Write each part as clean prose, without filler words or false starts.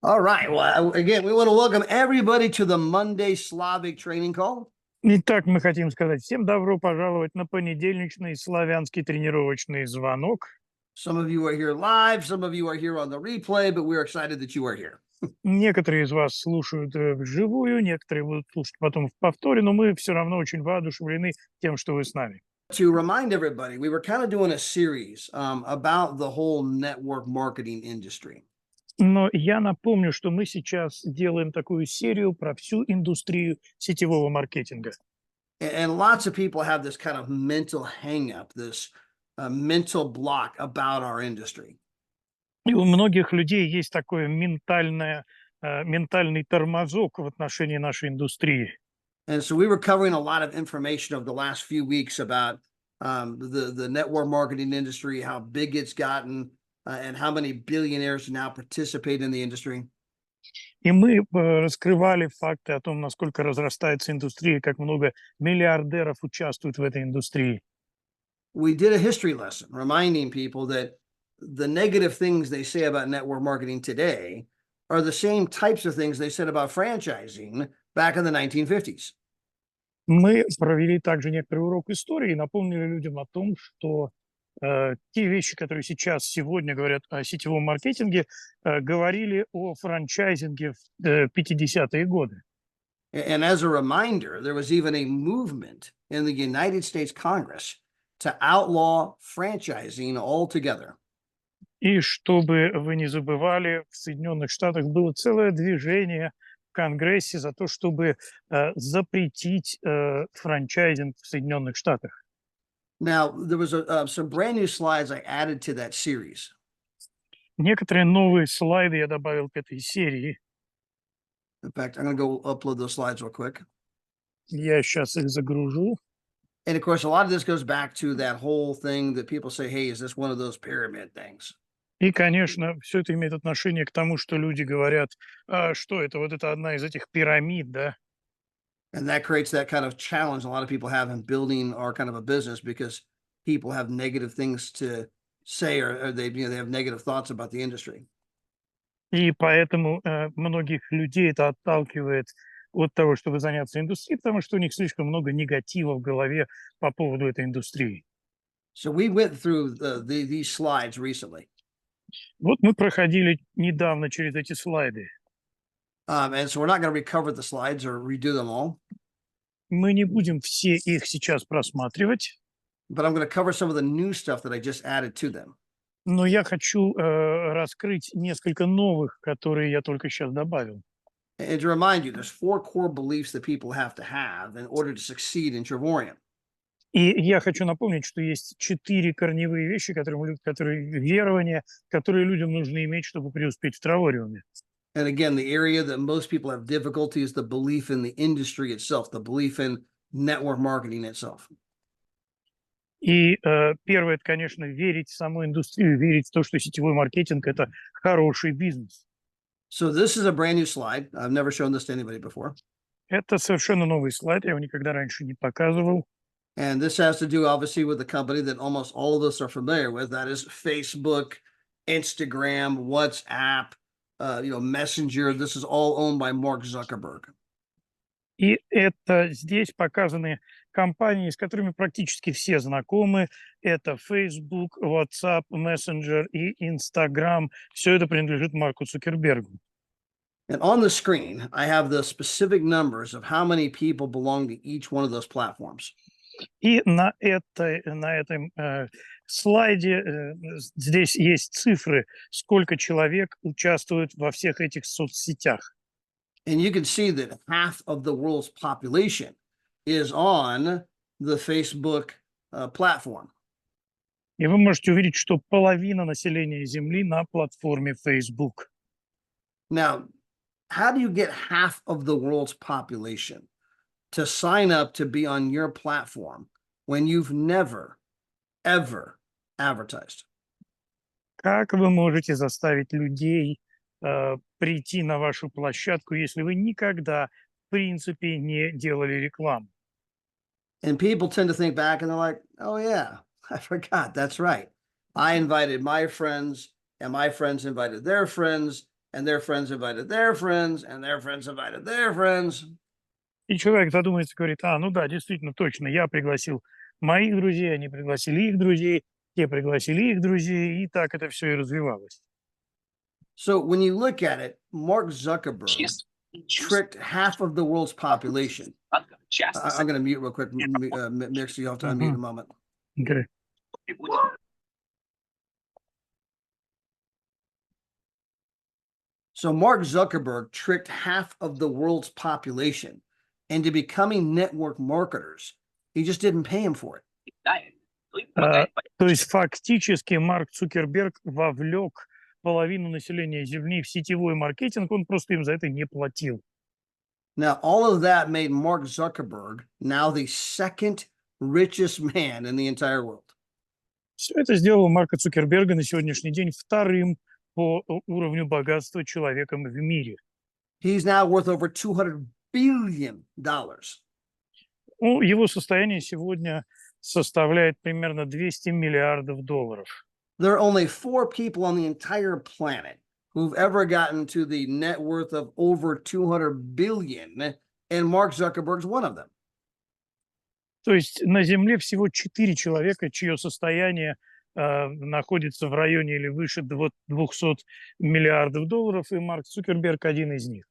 All right. Well, again, we want to welcome everybody to the Monday Slavic training call. Итак, мы хотим сказать всем добро пожаловать на понедельничный славянский тренировочный звонок. Some of you are here live, some of you are here on the replay, but we're excited that you are here. Некоторые из вас слушают вживую, некоторые будут слушать потом в повторе, но мы все равно очень воодушевлены тем, что вы с нами. To remind everybody, we were kind of doing a series about the whole network marketing industry. Но я напомню, что мы сейчас делаем такую серию про всю индустрию сетевого маркетинга. And lots of people have this kind of mental hang-up, this mental block about our industry. И у многих людей есть такой ментальный тормозок в отношении нашей индустрии. And so we were covering a lot of information over the last few weeks about the network marketing industry, how big it's gotten, and how many billionaires now participate in the industry. И мы раскрывали факты о том, насколько разрастается индустрия, как много миллиардеров участвуют в этой индустрии. We did a history lesson reminding people that the negative things they say about network marketing today are the same types of things they said about franchising back in the 1950s. Мы провели также некоторый урок истории и напомнили людям о том, что те вещи, которые сегодня говорят о сетевом маркетинге, говорили о франчайзинге в 50-е годы. And as a reminder, there was even a movement in the United States Congress to outlaw franchising altogether. И чтобы вы не забывали, в Соединенных Штатах было целое движение в Конгрессе за то, чтобы запретить франчайзинг в Соединенных Штатах. Now, there was some brand new slides I added to that series. Некоторые новые слайды я добавил к этой серии. In fact, I'm going to go upload those slides real quick. Я сейчас их загружу. And of course, a lot of this goes back to that whole thing that people say, hey, is this one of those pyramid things? И, конечно, все это имеет отношение к тому, что люди говорят, что это, вот это одна из этих пирамид, да? And that creates that kind of challenge a lot of people have in building our kind of a business because people have negative things to say or they have negative thoughts about the industry. И поэтому многих людей это отталкивает от того, чтобы заняться индустрией, потому что у них слишком много негатива в голове по поводу этой индустрии. So we went through these slides recently. Вот мы проходили недавно через эти слайды. And so we're not going to recover the slides or redo them all. Мы не будем все их сейчас просматривать. But I'm going to cover some of the new stuff that I just added to them. Но я хочу раскрыть несколько новых, которые я только сейчас добавил. And to remind you, there's 4 core beliefs that people have in order to succeed in Trevorian. И я хочу напомнить, что есть 4 корневые вещи, которые верования, которые людям нужно иметь, чтобы преуспеть в Тревориуме. And again, the area that most people have difficulty is the belief in the industry itself, the belief in network marketing itself. И первое, это, конечно, верить в саму индустрию, верить в то, что сетевой маркетинг – это хороший бизнес. So this is a brand new slide. I've never shown this to anybody before. Это совершенно новый слайд, я его никогда раньше не показывал. And this has to do, obviously, with the company that almost all of us are familiar with. That is Facebook, Instagram, WhatsApp, Messenger. This is all owned by Mark Zuckerberg. И это здесь показаны компании, с которыми практически все знакомы. Это Facebook, WhatsApp, Messenger и Instagram. Все это принадлежит Марку Цукербергу. And on the screen, I have the specific numbers of how many people belong to each one of those platforms. И на этом слайде здесь есть цифры, сколько человек участвует во всех этих соцсетях. And you can see that half of the world's population is on the Facebook platform. И вы можете увидеть, что половина населения Земли на платформе Facebook. Now, how do you get half of the world's population to sign up to be on your platform when you've never, ever advertised? Как вы можете заставить людей прийти на вашу площадку, если вы никогда, в принципе, не делали рекламу? And people tend to think back and they're like, oh yeah, I forgot. That's right. I invited my friends and my friends invited their friends and their friends invited their friends, and their friends invited their friends. И человек задумается, говорит, ну да, действительно, точно, я пригласил моих друзей, они пригласили их друзей, те пригласили их друзей, и так это все и развивалось. So when you look at it, Mark Zuckerberg tricked half of the world's population. I'm going to mute real quick, Mix, so you have to unmute in a moment. Okay. So Mark Zuckerberg tricked half of the world's population into becoming network marketers. He just didn't pay him for it. То есть фактически Марк Цукерберг вовлек половину населения Земли в сетевой маркетинг, он просто им за это не платил. Now, all of that made Mark Zuckerberg now the second richest man in the entire world. Все это сделало Марка Цукерберга на сегодняшний день вторым по уровню богатства человеком в мире. He's now worth over $200 billion. Ну, его состояние сегодня составляет примерно 200 миллиардов долларов. There are only 4 people on the entire planet who've ever gotten to the net worth of over 200 billion, and Mark Zuckerberg's one of them. То есть на Земле всего 4 человека, чье состояние находится в районе или выше 200 миллиардов долларов, и Марк Цукерберг один из них.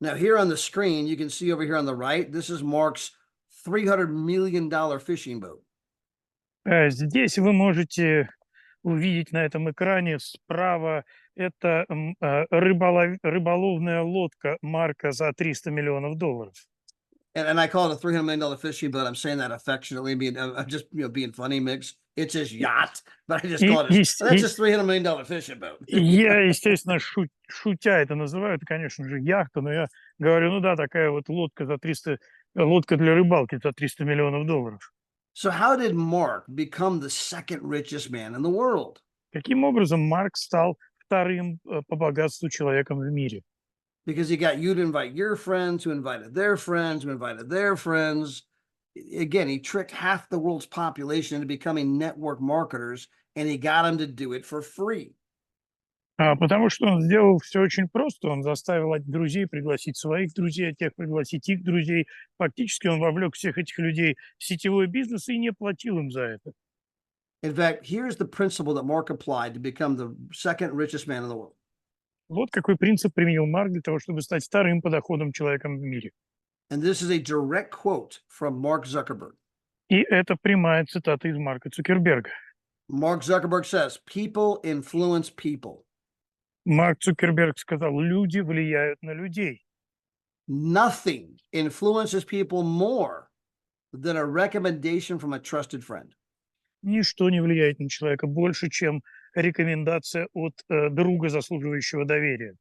Now, here on the screen, you can see over here on the right, this is Mark's $300 million fishing boat. Здесь вы можете увидеть на этом экране справа, это рыболовная лодка Марка за 300 миллионов долларов. And I call it a $300 million fishing boat. I'm saying that affectionately, being just being funny, Mix. It's his yacht, but I just call it that's just $300 million fishing boat. Я, естественно, шутя это называю, это, конечно же, яхта, но я говорю, ну да, такая вот лодка лодка для рыбалки за 300 миллионов долларов. So how did Mark become the second richest man in the world? Каким образом Марк стал вторым по богатству человеком в мире? Because he got you to invite your friends, who invited their friends, who invited their friends. Again, he tricked half the world's population into becoming network marketers, and he got them to do it for free. Потому что он сделал все очень просто. Он заставил друзей пригласить своих друзей, а тех пригласить их друзей. Фактически он вовлек всех этих людей в сетевой бизнес и не платил им за это. In fact, here's the principle that Mark applied to become the second richest man in the world. Вот какой принцип применил Марк для того, чтобы стать вторым по доходам человеком в мире. And this is a direct quote from Mark Zuckerberg. И это прямая цитата из Марка Цукерберга. Mark Zuckerberg says, people influence people. Марк Цукерберг сказал, люди влияют на людей. Nothing influences people more than a recommendation from a trusted friend. Ничто не влияет на человека больше, чем рекомендация от друга, заслуживающего доверия.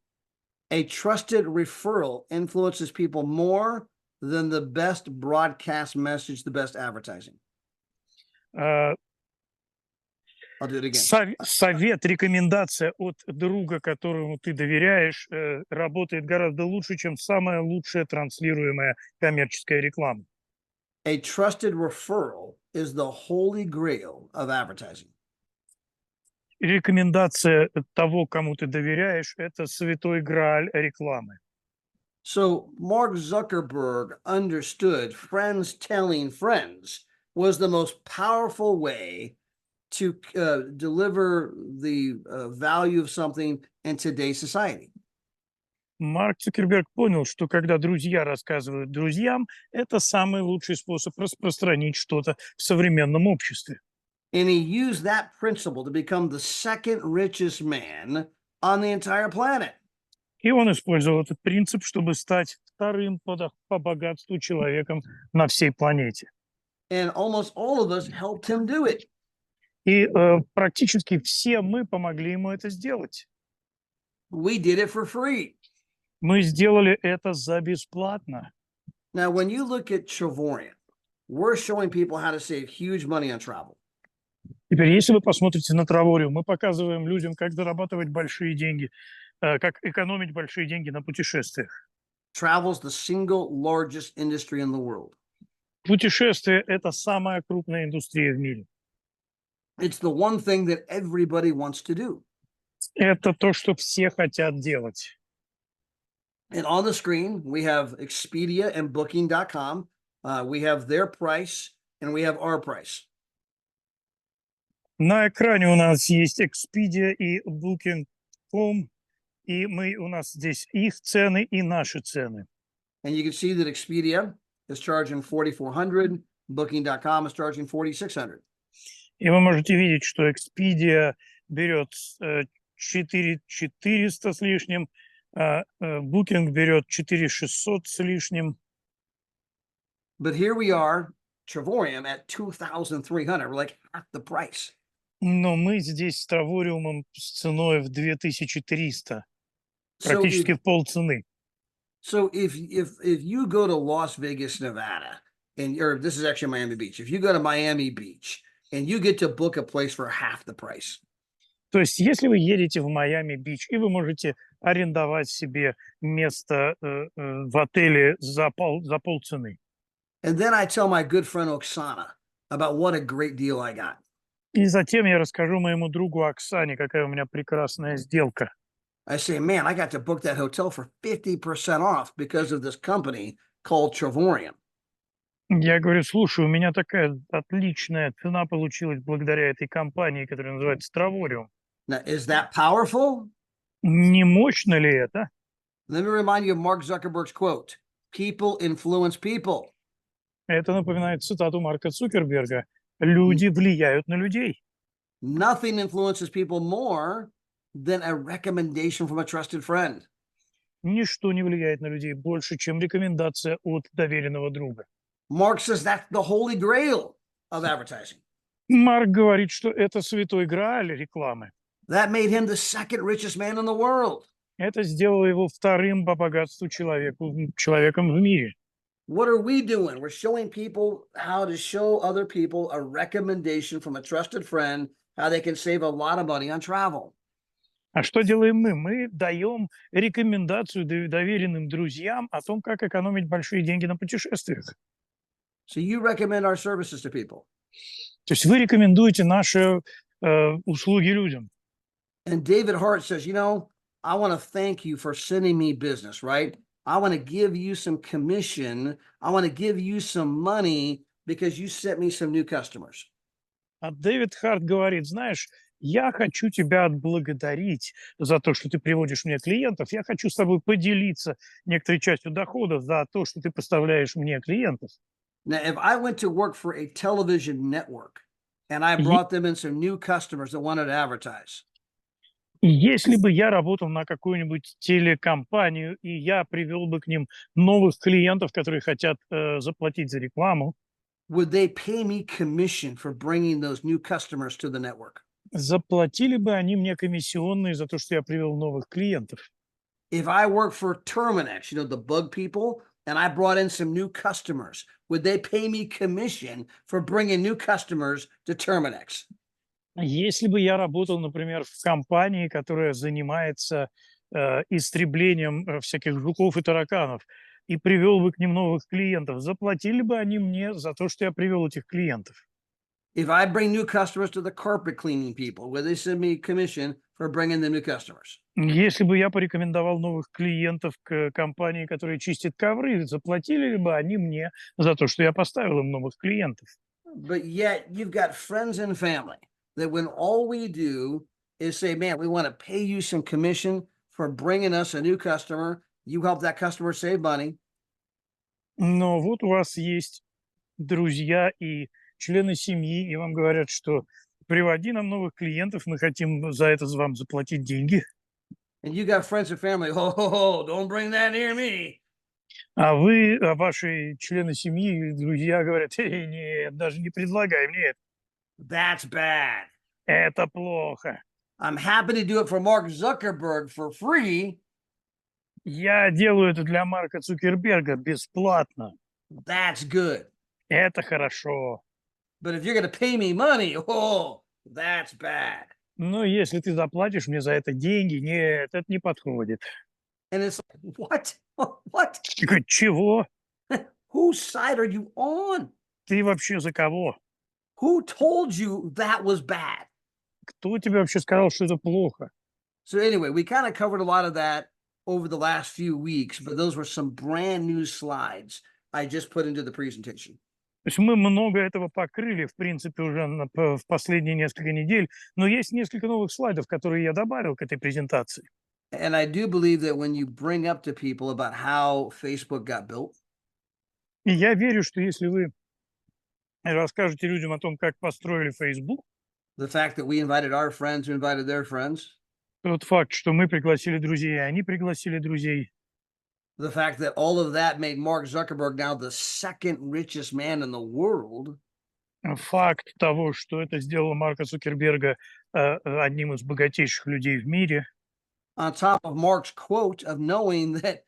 A trusted referral influences people more than the best broadcast message, the best advertising. I'll do it again. Совет, рекомендация от друга, которому ты доверяешь, работает гораздо лучше, чем самая лучшая транслируемая коммерческая реклама. A trusted referral is the holy grail of advertising. Рекомендация того, кому ты доверяешь, это святой грааль рекламы. So Mark Zuckerberg understood friends telling friends was the most powerful way to deliver the value of something in today's society. Марк Цукерберг понял, что когда друзья рассказывают друзьям, это самый лучший способ распространить что-то в современном обществе. And he used that principle to become the second richest man on the entire planet. И он использовал этот принцип, чтобы стать вторым по богатству человеком на всей планете. And almost all of us helped him do it. И практически все мы помогли ему это сделать. We did it for free. Мы сделали это за бесплатно. Now, when you look at Travorian, we're showing people how to save huge money on travel. Теперь, если вы посмотрите на Траворию, мы показываем людям, как зарабатывать большие деньги, как экономить большие деньги на путешествиях. Travel's the single largest industry in the world. Путешествия – это самая крупная индустрия в мире. It's the one thing that everybody wants to do. Это то, что все хотят делать. And on the screen, we have Expedia and Booking.com. We have their price and we have our price. На экране у нас есть Expedia и Booking.com, и у нас здесь их цены и наши цены. And you can see that Expedia is charging $4,400. Booking.com is charging $4,600. И вы можете видеть, что Expedia берет 4 400 с лишним, а Booking берет 4 600 с лишним. But here we are, Travorium at 2,300. We're like half the price. Но мы здесь с Травориумом с ценой в 2300, So практически if, в полцены. so if you go to Las Vegas, Nevada, or this is actually Miami Beach. If you go to Miami Beach and you get to book a place for half the price. То есть, если вы едете в Майами-Бич, и вы можете арендовать себе место в отеле за полцены. And then I tell my good friend Oksana about what a great deal I got. И затем я расскажу моему другу Оксане, какая у меня прекрасная сделка. I say, man, I got to book that hotel for 50% off because of this company called Travorium. Я говорю, слушай, у меня такая отличная цена получилась благодаря этой компании, которая называется Травориум. Now, is that powerful? Не мощно ли это? Let me remind you of Mark Zuckerberg's quote: "People influence people." Это напоминает цитату Марка Цукерберга. Люди влияют на людей. Nothing influences people more than a recommendation from a trusted friend. Ничто не влияет на людей больше, чем рекомендация от доверенного друга. Mark says that's the holy grail of advertising. Марк говорит, что это святой грааль рекламы. That made him the second richest man in the world. Это сделало его вторым по богатству человеком в мире. What are we doing? We're showing people how to show other people a recommendation from a trusted friend, how they can save a lot of money on travel. А что делаем мы? Мы даем рекомендацию доверенным друзьям о том, как экономить большие деньги на путешествиях. So you recommend our services to people. То есть вы рекомендуете наши услуги людям. And David Hart says, I want to thank you for sending me business, right? I want to give you some commission. I want to give you some money because you sent me some new customers. А Дэвид Харт говорит, знаешь, я хочу тебя отблагодарить за то, что ты приводишь мне клиентов. Я хочу с тобой поделиться некоторой частью дохода за то, что ты поставляешь мне клиентов. Now, if I went to work for a television network and I brought them in some new customers that wanted to advertise. Если бы я работал на какую-нибудь телекомпанию, и я привел бы к ним новых клиентов, которые хотят заплатить за рекламу, would they pay me commission for bringing those new customers to the network? Заплатили бы они мне комиссионные за то, что я привел новых клиентов? If I work for Terminex, the bug people, and I brought in some new customers, would they pay me commission for bringing new customers to Terminex? Если бы я работал, например, в компании, которая занимается истреблением всяких жуков и тараканов, и привел бы к ним новых клиентов, заплатили бы они мне за то, что я привел этих клиентов? If I bring new customers to the carpet cleaning people, would they send me commission for bringing the new customers? Если бы я порекомендовал новых клиентов к компании, которая чистит ковры, заплатили ли бы они мне за то, что я поставил им новых клиентов? But yet you've got friends and family that when all we do is say, man, we want to pay you some commission for bringing us a new customer. You help that customer save money. Но вот у вас есть друзья и члены семьи, и вам говорят, что приводи нам новых клиентов, мы хотим за это вам заплатить деньги. And you got friends and family, oh, don't bring that near me. А ваши члены семьи и друзья говорят, нет, даже не предлагай мне это. That's bad. Это плохо. I'm happy to do it for Mark Zuckerberg for free. Я делаю это для Марка Цукерберга бесплатно. That's good. Это хорошо. But if you're going to pay me money, oh, that's bad. Но если ты заплатишь мне за это деньги, нет, это не подходит. And it's like, what? What? Чего? Whose side are you on? Ты вообще за кого? Who told you that was bad? Кто тебе вообще сказал, что это плохо? So anyway, we kind of covered a lot of that over the last few weeks, but those were some brand new slides I just put into the presentation. То есть мы много этого покрыли, в принципе, уже в последние несколько недель, но есть несколько новых слайдов, которые я добавил к этой презентации. And I do believe that when you bring up to people about how Facebook got built, И я верю, что если вы расскажете людям о том, как построили Facebook, the fact that we invited our friends who invited their friends, тот факт, что мы пригласили друзей, и они пригласили друзей, the fact that all of that made Mark Zuckerberg now the second richest man in the world, факт того, что это сделало Марка Цукерберга одним из богатейших людей в мире, on top of Mark's quote of knowing that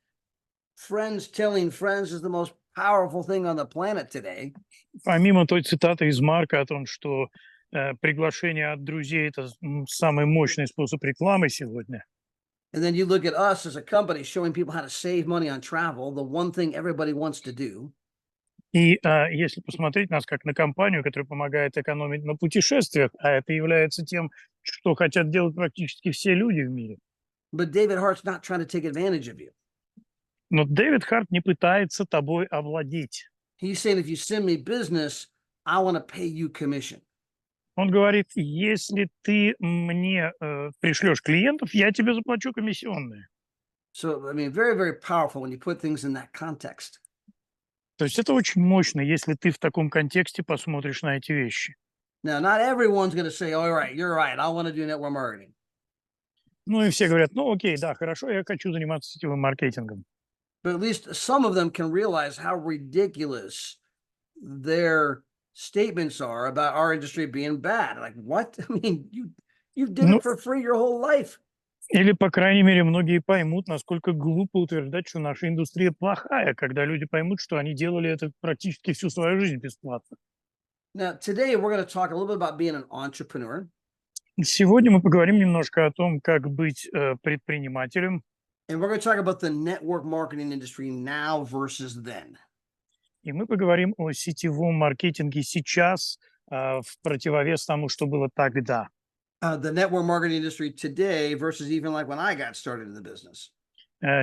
friends telling friends is the most powerful thing on the planet today. помимо той цитаты из Марка о том, что приглашение от друзей – это самый мощный способ рекламы сегодня. And then you look at us as a company showing people how to save money on travel, the one thing everybody wants to do. И если посмотреть нас как на компанию, которая помогает экономить на путешествиях, а это является тем, что хотят делать практически все люди в мире. But David Hart's not trying to take advantage of you. Но Дэвид Харт не пытается тобой овладеть. He's saying, if you send me business, I want to pay you commission. Он говорит, если ты мне пришлешь клиентов, я тебе заплачу комиссионные. So, I mean, very, very powerful when you put things in that context. То есть это очень мощно, если ты в таком контексте посмотришь на эти вещи. Now, not everyone's going to say, all right, you're right, I want to do network marketing. Ну и все говорят, ну окей, да, хорошо, я хочу заниматься сетевым маркетингом. But at least some of them can realize how ridiculous their statements are about our industry being bad. Like, what? I mean, you did Ну, it for free your whole life. или, по крайней мере, многие поймут, насколько глупо утверждать, что наша индустрия плохая, когда люди поймут, что они делали это практически всю свою жизнь бесплатно. Now, today we're going to talk a little bit about being an entrepreneur. Сегодня мы поговорим немножко о том, как быть предпринимателем, And we're going to talk about the network marketing industry now versus then. и мы поговорим о сетевом маркетинге сейчас в противовес тому, что было тогда. The network marketing industry today versus even like when I got started in the business.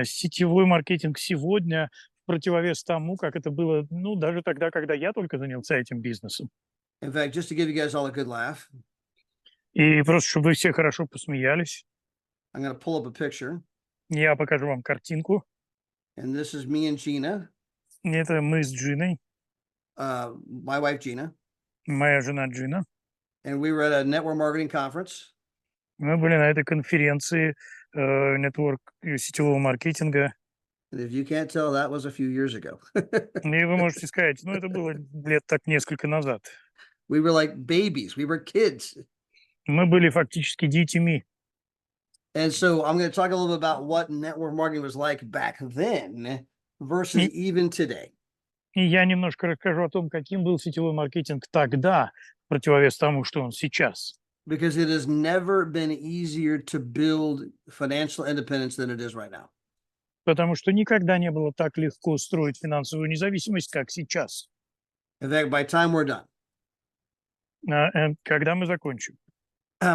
Сетевой маркетинг сегодня в противовес тому, как это было, ну, даже тогда, когда я только занялся этим бизнесом. In fact, just to give you guys all a good laugh, И просто, чтобы вы все хорошо посмеялись, I'm going to pull up a picture. я покажу вам картинку. And this is me and Gina, Это мы с Джиной, my wife Gina. моя жена Джина. And we were at a network marketing conference. Мы были на этой конференции нетворк сетевого маркетинга. And if you can't tell, that was a few years ago. И вы можете сказать, ну, это было лет так несколько назад. We were like babies. We were kids. Мы были фактически детьми. And so I'm going to talk a little bit about what network marketing was like back then versus even today. И я немножко расскажу о том, каким был сетевой маркетинг тогда, в противовес тому, что он сейчас. Because it has never been easier to build financial independence than it is right now. Потому что никогда не было так легко строить финансовую независимость, как сейчас. In fact, by the time we're done, Когда мы закончим.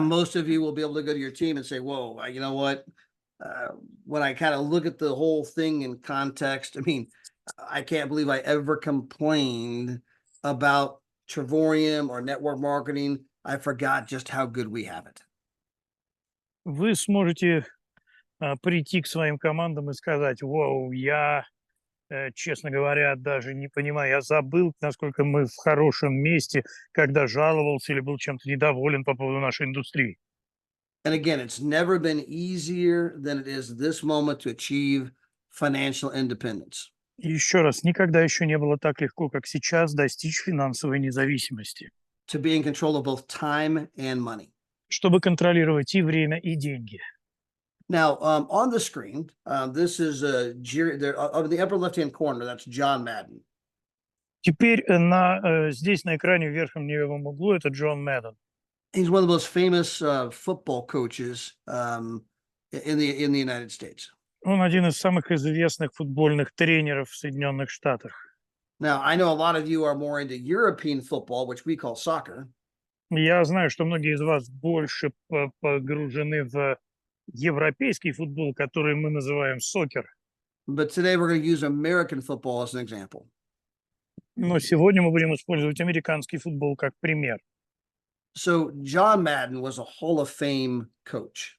most of you will be able to go to your team and say, whoa, you know what? When I kind of look at the whole thing in context, I mean, I can't believe I ever complained about Trevorium or network marketing. I forgot just how good we have it. Вы сможете прийти к своим командам и сказать, вау, я, честно говоря, даже не понимаю, я забыл, насколько мы в хорошем месте, когда жаловался или был чем-то недоволен по поводу нашей индустрии. And again, it's never been easier than it is this moment to achieve financial independence. И еще раз, никогда еще не было так легко, как сейчас, достичь финансовой независимости, To be in control of both time and money. чтобы контролировать и время, и деньги. Now, on the screen, this is in the upper left-hand corner. That's John Madden. Теперь здесь на экране в верхнем левом углу это Джон Мэдден. He's one of the most famous football coaches in the United States. Он один из самых известных футбольных тренеров в Соединенных Штатах. Now, I know a lot of you are more into European football, which we call soccer. Я знаю, что многие из вас больше погружены в европейский футбол, который мы называем сокер. But today we're going to use American football as an example. Но сегодня мы будем использовать американский футбол как пример. So John Madden was a Hall of Fame coach.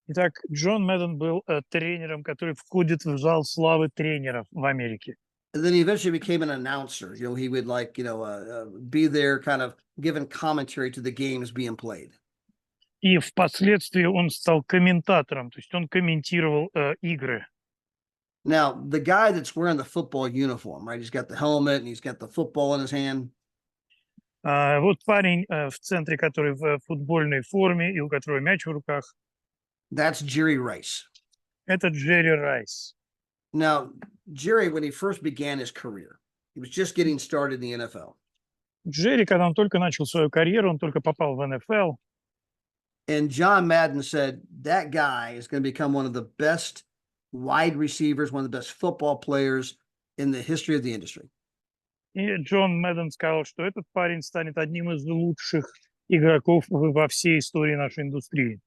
Итак, Джон Мэдден был тренером, который входит в зал славы тренеров в Америке. And then he eventually became an announcer. He would be there kind of giving commentary to the games being played. И впоследствии он стал комментатором, то есть он комментировал игры. Now, the guy that's wearing the football uniform, right? He's got the helmet and he's got the football in his hand. Вот парень в центре, который в футбольной форме и у которого мяч в руках. That's Jerry Rice. Это Джерри Райс. Now, Jerry, when he first began his career, he was just getting started in the NFL. Джерри, когда он только начал свою карьеру, он только попал в НФЛ. And John Madden said that guy is going to become one of the best wide receivers, one of the best football players in the history of the industry. И Джон Мэдден сказал, что этот парень станет одним из лучших игроков во всей истории нашей индустрии.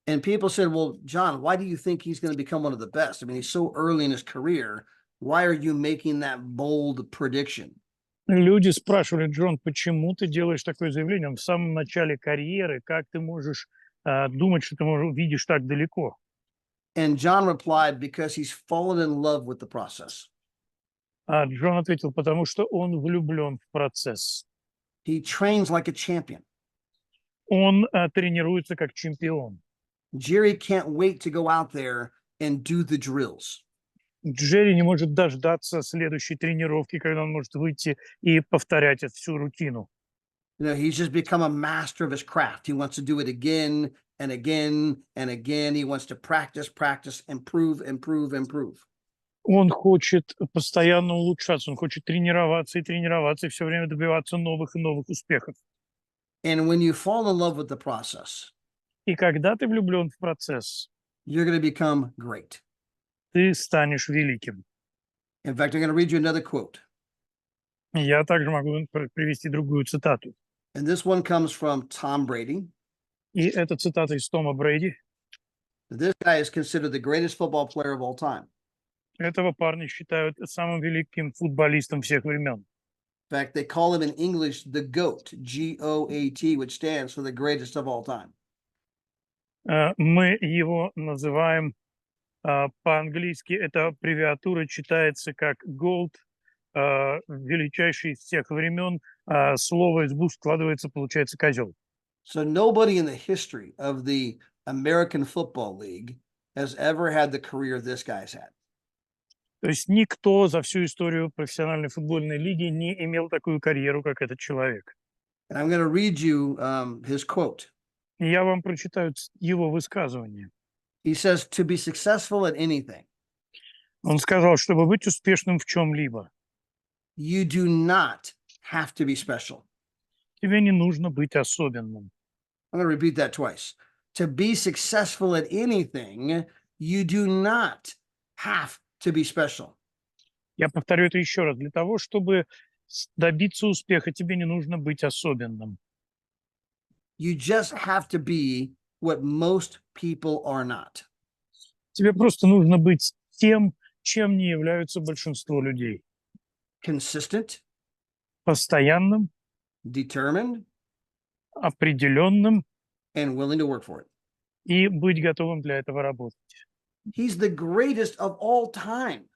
And people said, well, John, why do you think he's going to become one of the best? I mean, he's so early in his career. Why are you making that bold prediction? Люди спрашивали: Джон, почему ты делаешь такое заявление? Он в самом начале карьеры, как ты можешь думать, что ты видишь так далеко? And John replied, because he's fallen in love with the process. А Джон ответил: потому что он влюблен в процесс. He trains like a champion. Он тренируется как чемпион. Jerry can't wait to go out there and do the drills. Джерри не может дождаться следующей тренировки, когда он может выйти и повторять эту всю рутину. He's just become a master of his craft. He wants to do it again and again and again. He wants to practice, improve. Он хочет постоянно улучшаться, он хочет тренироваться и все время добиваться новых и новых успехов. And when you fall in love with the process, и когда ты влюблен в процесс, you're going to become great. Ты станешь великим. In fact, I'm going to read you another quote. Я также могу привести другую цитату. And this one comes from Tom Brady. И эта цитата из Тома Брейди. This guy is considered the greatest football player of all time. Этого парня считают самым великим футболистом всех времен. In fact, they call him in English the GOAT, G-O-A-T, which stands for the greatest of all time. Мы его называем по-английски, эта аббревиатура читается как GOAT, величайший из всех времен. Слово из букв складывается, получается козел. So nobody in the history of the American Football League has ever had the career this guy's had. То есть никто за всю историю профессиональной футбольной лиги не имел такую карьеру, как этот человек. And I'm going to read you his quote. И я вам прочитаю его высказывание. He says, to be successful at anything, Он сказал, чтобы быть успешным в чем-либо, you do not have to be special. тебе не нужно быть особенным. I'm going to repeat that twice. To be successful at anything, you do not have to be special. Я повторю это еще раз. Для того, чтобы добиться успеха, тебе не нужно быть особенным. You just have to be what most people are not. Тебе просто нужно быть тем, чем не являются большинство людей. Consistent, Постоянным, determined, определенным and willing to work for it. и быть готовым для этого работать. He's the greatest of all time.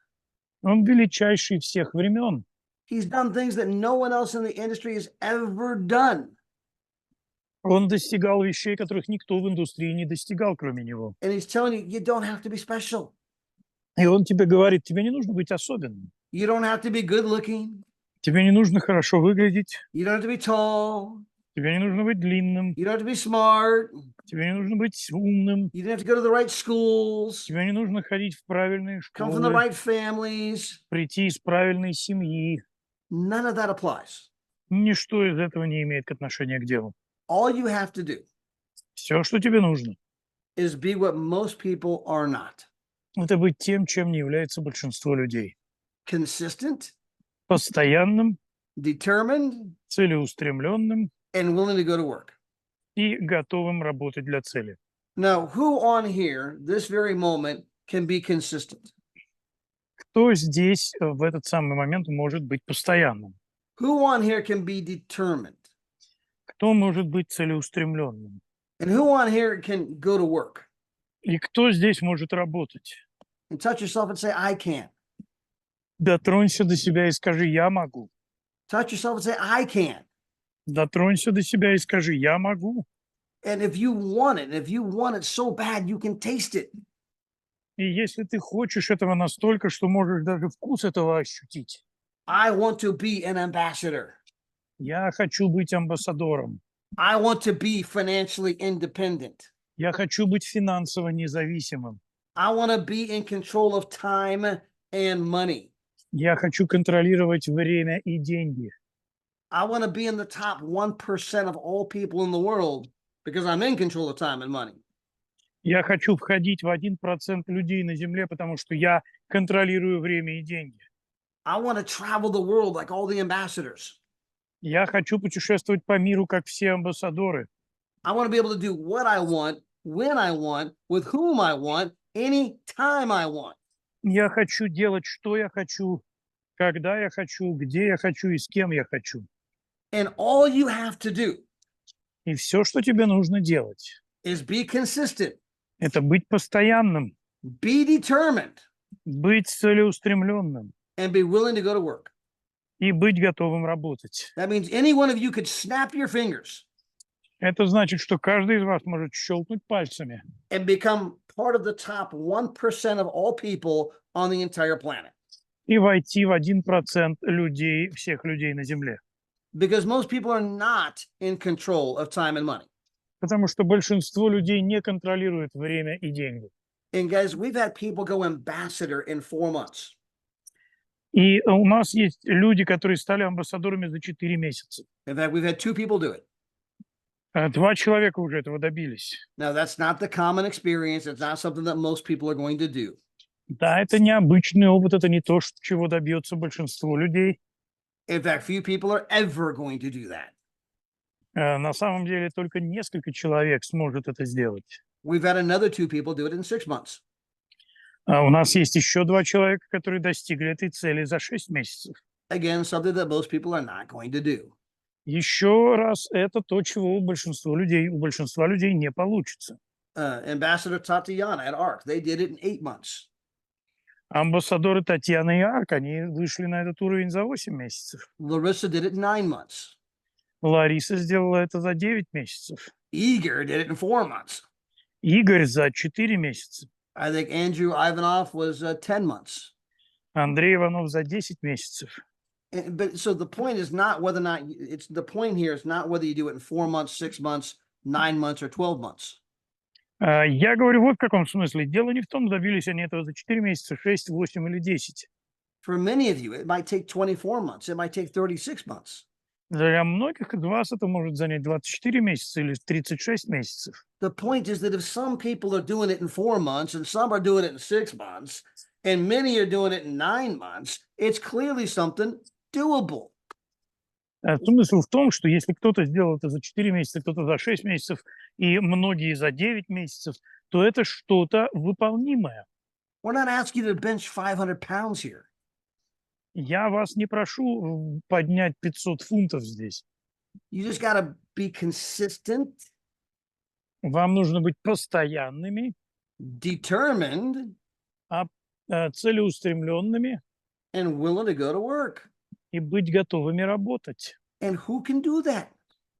Он величайший всех времен. He's done things that no one else in the industry has ever done. Он достигал вещей, которых никто в индустрии не достигал, кроме него. And he's telling you, you don't have to be special. И он тебе говорит, тебе не нужно быть особенным. You don't have to be good looking. Тебе не нужно хорошо выглядеть. You don't have to be tall. Тебе не нужно быть длинным. You don't have to be smart. Тебе не нужно быть умным. You don't have to go to the right schools. Тебе не нужно ходить в правильные Come from the школы, right families. прийти из правильной семьи. None of that applies. Ничто из этого не имеет отношения к делу. All you have to do Все, что тебе нужно, is be what most people are not. это быть тем, чем не является большинство людей. Consistent, Постоянным, determined, целеустремленным and willing to go to work. и готовым работать для цели. Now, who on here, this very moment, can be consistent? Кто здесь в этот самый момент может быть постоянным? Who on here can be determined? Кто может быть целеустремленным? And who on here can go to work? И кто здесь может работать? And touch yourself and say, I can. Дотронься до себя и скажи: «Я могу». Touch yourself and say, I can. Дотронься до себя и скажи: «Я могу». And if you want it, if you want it so bad, you can taste it. И если ты хочешь этого настолько, что можешь даже вкус этого ощутить. I want to be an ambassador. Я хочу быть амбассадором. I want to be financially independent. Я хочу быть финансово независимым. I want to be in control of time and money. Я хочу контролировать время и деньги. I want to be in the top 1% of all people in the world because I'm in control of time and money. Я хочу входить в 1% людей на Земле, потому что я контролирую время и деньги. I want to travel the world like all the ambassadors. Я хочу путешествовать по миру, как все амбассадоры. I want to be able to do what I want, when I want, with whom I want, anytime I want. Я хочу делать, что я хочу, когда я хочу, где я хочу и с кем я хочу. And all you have to do И все, что тебе нужно делать, is be consistent, это быть постоянным, be determined, быть целеустремленным and be willing to go to work. и быть готовым работать. That means any one of you could snap your fingers Это значит, что каждый из вас может щелкнуть пальцами and become part of the top 1% of all people on the entire planet. и войти в 1% людей, всех людей на Земле. Because most people are not in control of time and money. Потому что большинство людей не контролирует время и деньги. And guys, we've had people go ambassador in 4 months. И у нас есть люди, которые стали амбассадорами за 4 месяца. In fact, we've had 2 people do it. 2 человека уже этого добились. Now, that's not the common experience. It's not something that most people are going to do. Да, это необычный опыт, это не то, чего добьется большинство людей. In fact, few people are ever going to do that. На самом деле только несколько человек сможет это сделать. We've had another 2 people do it in 6 months. У нас есть еще 2 человека, которые достигли этой цели за 6 месяцев. Again, something that most people are not going to do. Еще раз, это то, чего у большинства людей не получится. Ambassador Tatiana at ARC, they did it in 8 months. Амбассадоры Татьяна и Арк, они вышли на этот уровень за 8 месяцев. Larissa did it in 9 months. Лариса сделала это за 9 месяцев. Igor did it in 4 months. Игорь за 4 месяца. I think Andrew Ivanov was 10 months. Андрей Иванов за 10 месяцев. But so the point is not whether or not it's the point here is not whether you do it in 4 months, 6 months, 9 months, or 12 months. Я говорю вот в каком смысле. Дело не в том, добились они этого за 4 месяца, 6, 8 или 10. For many of you, it might take 24 months. It might take 36 months. Для многих из вас это может занять 24 месяца или 36 месяцев. The point is that if some people are doing it in 4 months and some are doing it in 6 months and many are doing it in 9 months, it's clearly something doable. Смысл в том, что если кто-то сделал это за 4 месяца, кто-то за 6 месяцев и многие за 9 месяцев, то это что-то выполнимое. We're not asking you to bench 500 pounds here. Я вас не прошу поднять 500 фунтов здесь. You just got to be consistent, Вам нужно быть постоянными, determined, целеустремленными and willing to go to work. и быть готовыми работать. And who can do that?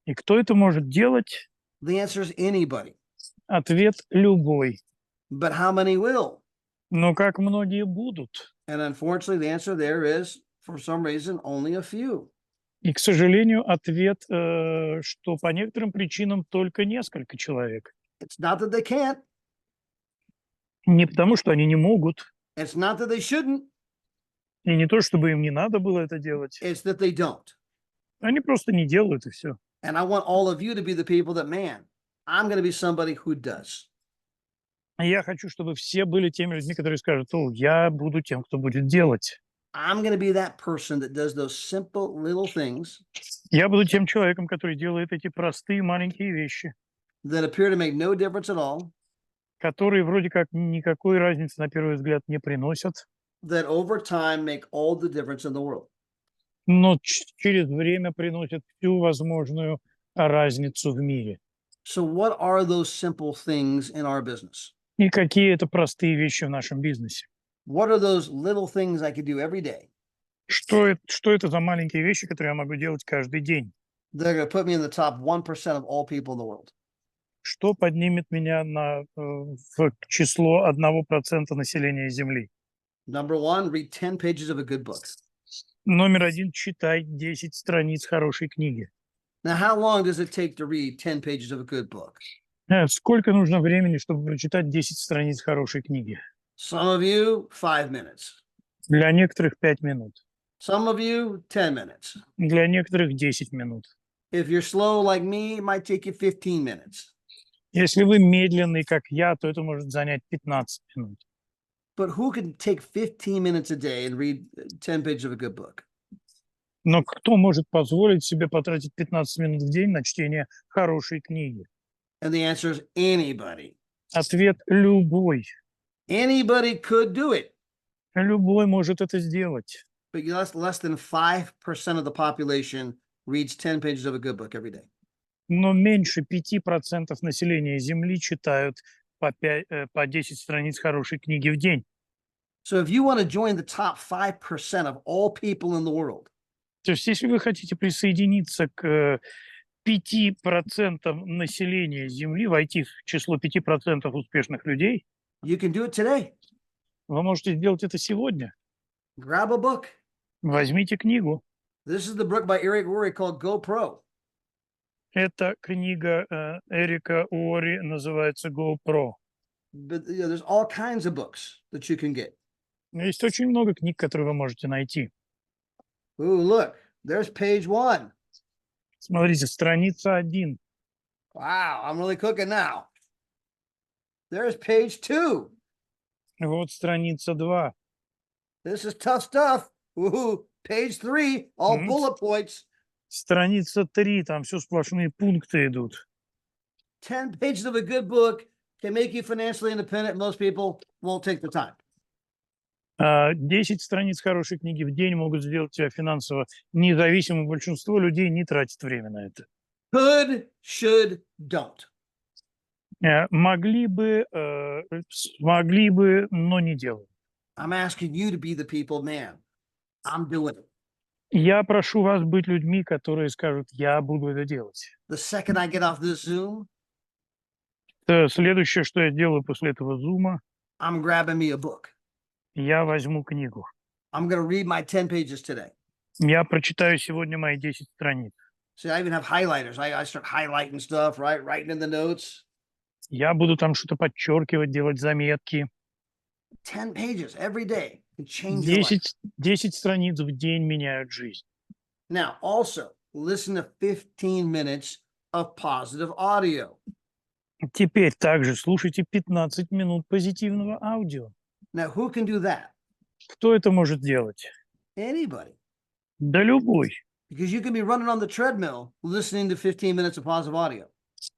И кто это может делать? The answer is anybody. Ответ любой. But how many will? Но как многие будут? And unfortunately, the answer there is, for some reason, only a few. И, к сожалению, ответ, что по некоторым причинам только несколько человек. It's not that they can't. Не потому, что они не могут, It's not that they shouldn't. и не то, чтобы им не надо было это делать. It's that they don't. Они просто не делают, и все. And I want all of you to be the people that, man, I'm going to be somebody who does. Я хочу, чтобы все были теми людьми, которые скажут: «О, я буду тем, кто будет делать». I'm going to be that person that does those simple little things Я буду тем человеком, который делает эти простые маленькие вещи, that appear to make no difference at all, которые вроде как никакой разницы на первый взгляд не приносят, that over time make all the difference in the world. но через время приносят всю возможную разницу в мире. So, what are those simple things in our business? И какие это простые вещи в нашем бизнесе? What are those little things I could do every day Что это за маленькие вещи, которые я могу делать каждый день? that are going to put me in the top 1% of all people in the world? Что поднимет меня в число 1% населения Земли? Number one, read 10 pages of a good book. Номер один – читай 10 страниц хорошей книги. Now, how long does it take to read 10 pages of a good book? Сколько нужно времени, чтобы прочитать 10 страниц хорошей книги? Some of you, 5 minutes. Для некоторых 5 минут. Some of you, 10 minutes. Для некоторых 10 минут. If you're slow like me, it might take you 15 minutes. Если вы медленный, как я, то это может занять 15 минут. But who can take 15 minutes a day and read 10 pages of a good book? Но кто может позволить себе потратить 15 минут в день на чтение хорошей книги? And the answer is anybody. Ответ – любой. Anybody could do it. Любой может это сделать. But less than 5% of the population reads 10 pages of a good book every day. Но меньше 5% населения Земли читают по 10 страниц хорошей книги в день. So if you want to join the top 5% of all people in the world, То есть если вы хотите присоединиться к 5% населения Земли, войти в число 5% успешных людей, you can do it today. вы можете сделать это сегодня. Grab a book. Возьмите книгу. This is the book by Eric Worre called Go Pro. Это книга Эрика Уорри, называется GoPro. But there's all kinds of books that you can get. Есть очень много книг, которые вы можете найти. Ooh, look, there's page 1. Смотрите, страница 1. Wow, I'm really cooking now. There's page 2. Вот страница 2. This is tough stuff. Ooh, page 3, all bullet points. Страница 3, там все сплошные пункты идут. 10 pages of a good book can make you financially independent. Most people won't take the time. 10 страниц хорошей книги в день могут сделать тебя финансово независимым. Большинство людей не тратит время на это. Could, should, don't. Могли бы, смогли бы, но не делают. I'm asking you to be the people, man. I'm doing it. Я прошу вас быть людьми, которые скажут, я буду это делать. The second I get off this Zoom, Следующее, что я делаю после этого зума, I'm grabbing me a book. я возьму книгу. I'm going to read my 10 pages today. Я прочитаю сегодня мои 10 страниц. See, I even have highlighters. I start highlighting stuff, right? Writing in the notes. Я буду там что-то подчеркивать, делать заметки. 10 pages every day can change your life. 10 страниц в день меняют жизнь. Now, also, listen to 15 minutes of positive audio. Теперь также слушайте 15 минут позитивного аудио. Now, who can do that? Кто это может делать? Anybody. Да любой. Because you can be running on the treadmill listening to 15 minutes of positive audio.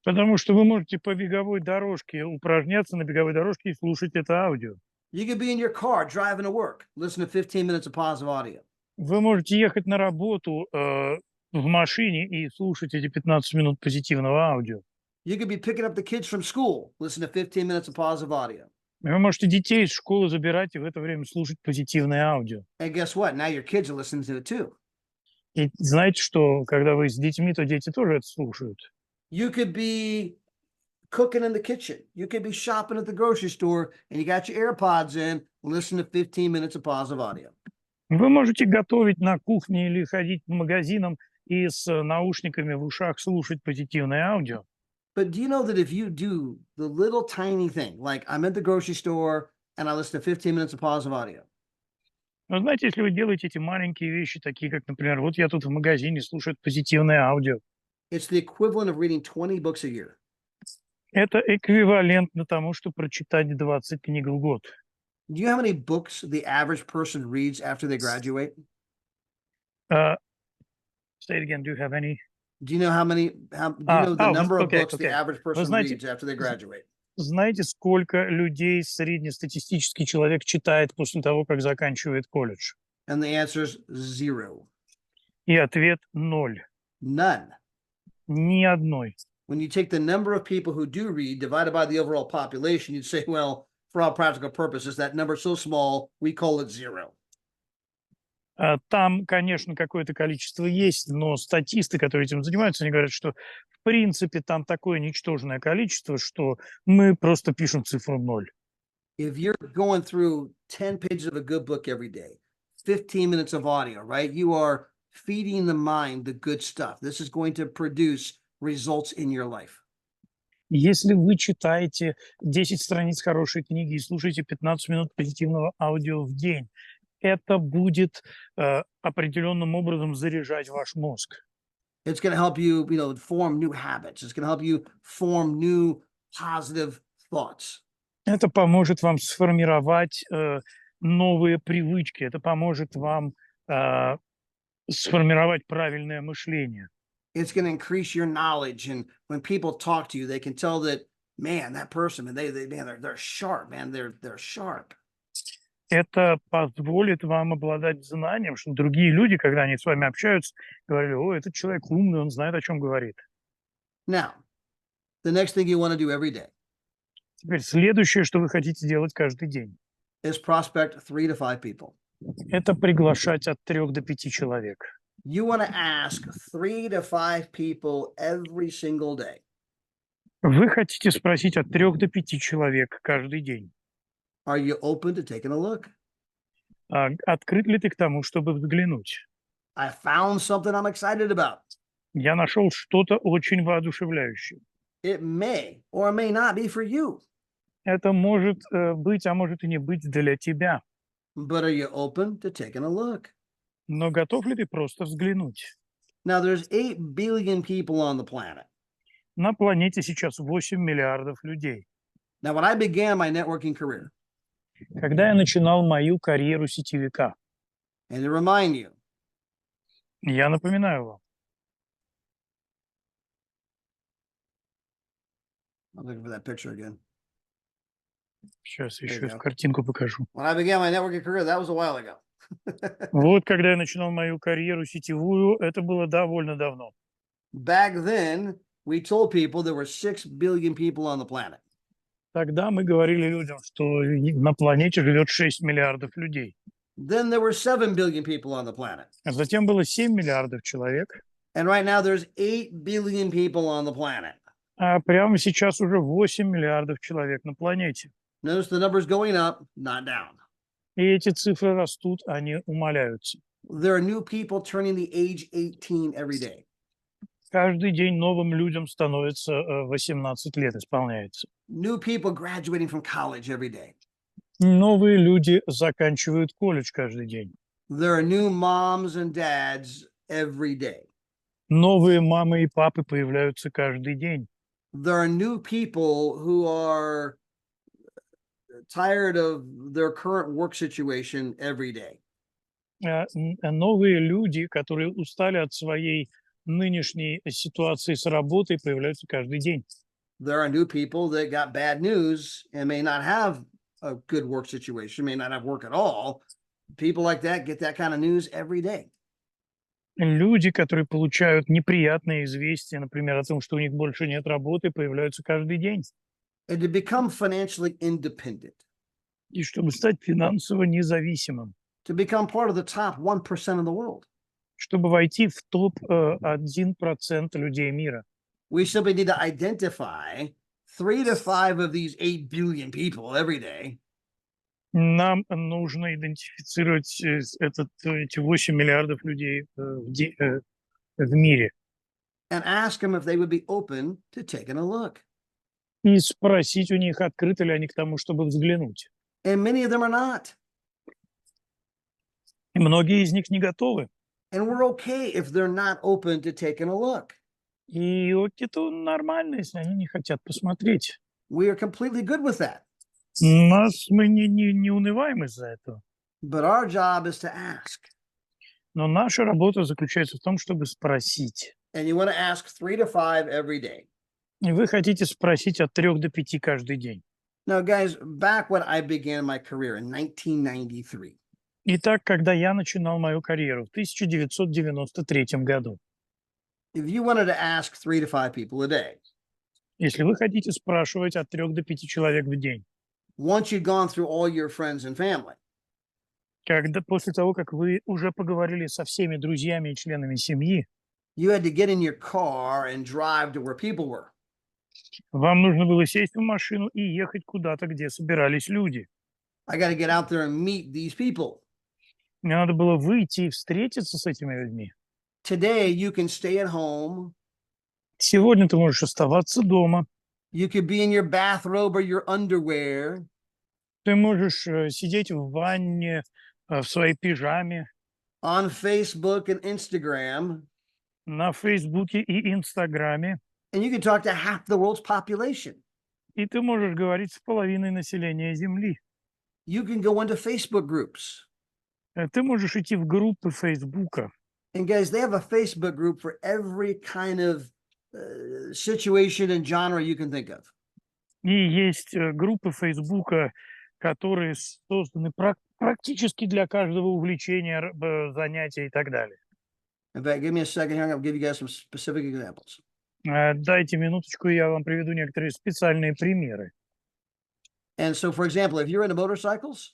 Потому что вы можете по беговой дорожке упражняться на беговой дорожке и слушать это аудио. You could be in your car driving to work, listen to 15 minutes of positive audio. Вы можете ехать на работу в машине и слушать эти 15 минут позитивного аудио. You could be picking up the kids from school, listen to 15 minutes of positive audio. Вы можете детей из школы забирать и в это время слушать позитивное аудио. And guess what? Now your kids are listening to it too. И знаете, что когда вы с детьми, то дети тоже это слушают. You could be cooking in the kitchen. You could be shopping at the grocery store and you got your AirPods in, listen to 15 minutes of positive audio. Вы можете готовить на кухне или ходить по магазинам и с наушниками в ушах слушать позитивное аудио. But do you know that if you do the little tiny thing, like I'm at the grocery store and I listen to 15 minutes of positive audio, Но знаете, если вы делаете эти маленькие вещи, такие как, например, вот я тут в магазине слушаю позитивное аудио, it's the equivalent of reading 20 books a year. это эквивалентно тому, что прочитать 20 книг в год. Do you know how many books the average person reads after they graduate? Say it again, do you have any? Do you know how many, do you know the number of books the average person знаете, reads after they graduate? Знаете, сколько людей среднестатистический человек читает после того, как заканчивает колледж? And the answer is zero. И ответ – 0. None. Ни одной. When you take the number of people who do read divided by the overall population, you'd say, well, for all practical purposes, that number is so small, we call it zero. Там, конечно, какое-то количество есть, но статисты, которые этим занимаются, они говорят, что в принципе там такое ничтожное количество, что мы просто пишем цифру 0. If you're going through 10 pages of a good book every day, 15 minutes of audio, right? You are feeding the mind the good stuff. This is going to produce results in your life. Если вы читаете 10 страниц хорошей книги и слушаете 15 минут позитивного аудио в день, это будет определенным образом заряжать ваш мозг. It's going to help you, form new habits. It's going to help you form new positive thoughts. Это поможет вам сформировать новые привычки, это поможет вам сформировать правильное мышление. It's going to increase your knowledge. And when people talk to you, they can tell that, man, that person, man, they're sharp, man. They're sharp. Это позволит вам обладать знанием, что другие люди, когда они с вами общаются, говорили: о, этот человек умный, он знает, о чем говорит. Now, the next thing you want to do every day Теперь следующее, что вы хотите делать каждый день, is prospect 3 to 5 people. это приглашать от 3 до 5 человек. You want to ask 3 to 5 people every single day. Вы хотите спросить от 3 до 5 человек каждый день. Are you open to taking a look? Открыт ли ты к тому, чтобы взглянуть? I found something I'm excited about. Я нашел что-то очень воодушевляющее. It may or may not be for you. Это может быть, а может и не быть для тебя. But are you open to taking a look? Но готов ли ты просто взглянуть? Now, there's 8 billion people on the planet. На планете сейчас 8 миллиардов людей. Now, when I began my networking career, Когда я начинал мою карьеру сетевика, and to remind you, я напоминаю вам, I'm looking for that picture again. сейчас There you еще go. эту картинку покажу. When I began my networking career, that was a while ago. Вот когда я начинал мою карьеру сетевую, это было довольно давно. Back then, we told people there were 6 billion people on the planet. Тогда мы говорили людям, что на планете живет 6 миллиардов людей. Then there were 7 billion people on the planet. А затем было 7 миллиардов человек. And right now, there's 8 billion people on the planet. А прямо сейчас уже 8 миллиардов человек на планете. Notice the number's going up, not down. И эти цифры растут, они умаляются. There are new people turning the age 18 every day. Каждый день новым людям становится 18 лет, исполняется. New people graduating from college every day. Новые люди заканчивают колледж каждый день. There are new moms and dads every day. Новые мамы и папы появляются каждый день. There are new people who are tired of their current work situation every day. Новые люди, которые устали от своей нынешней ситуации с работой, появляются каждый день. There are new people that got bad news and may not have a good work situation, may not have work at all. People like that get that kind of news every day. Люди, которые получают неприятные известия, например, о том, что у них больше нет работы, появляются каждый день. And to become financially independent, И чтобы стать финансово независимым, to become part of the top 1% of the world, чтобы войти в топ-1% людей мира, we simply need to identify 3 to 5 of these 8 billion people every day. нам нужно идентифицировать эти 8 миллиардов людей в мире And ask them if they would be open to taking a look. и спросить у них, открыты ли они к тому, чтобы взглянуть. And many of them are not. И многие из них не готовы. And we're okay if they're not open to taking a look. И это нормально, если они не хотят посмотреть. We are completely good with that. Мы не унываем из-за этого. But our job is to ask. Но наша работа заключается в том, чтобы спросить. And you want to ask 3 to 5 every day. И вы хотите спросить от 3 до 5 каждый день. Now, guys, back when I began my career in 1993, Итак, когда я начинал мою карьеру в 1993 году, if you wanted to ask 3 to 5 people a day, если вы хотите спрашивать от 3 до 5 человек в день, once you'd gone through all your friends and family, когда после того, как вы уже поговорили со всеми друзьями и членами семьи, you had to get in your car and drive to where people were. вам нужно было сесть в машину и ехать куда-то, где собирались люди. I got to get out there and meet these people. Мне надо было выйти и встретиться с этими людьми. Today, you can stay at home. Сегодня ты можешь оставаться дома, You could be in your bathrobe or your underwear, ты можешь сидеть в ванне, в своей пижаме, on Facebook and Instagram, на Фейсбуке и Инстаграме, and you can talk to half the world's population. и ты можешь говорить с половиной населения Земли. You can go into Facebook groups. Ты можешь идти в группы Фейсбука. And guys, they have a Facebook group for every kind of situation and genre you can think of. И есть группы Фейсбука, которые созданы практически для каждого увлечения, занятия и так далее. In fact, give me a second here. I'm going to give you guys some specific examples. Дайте минуточку, я вам приведу некоторые специальные примеры. And so, for example, if you're into motorcycles,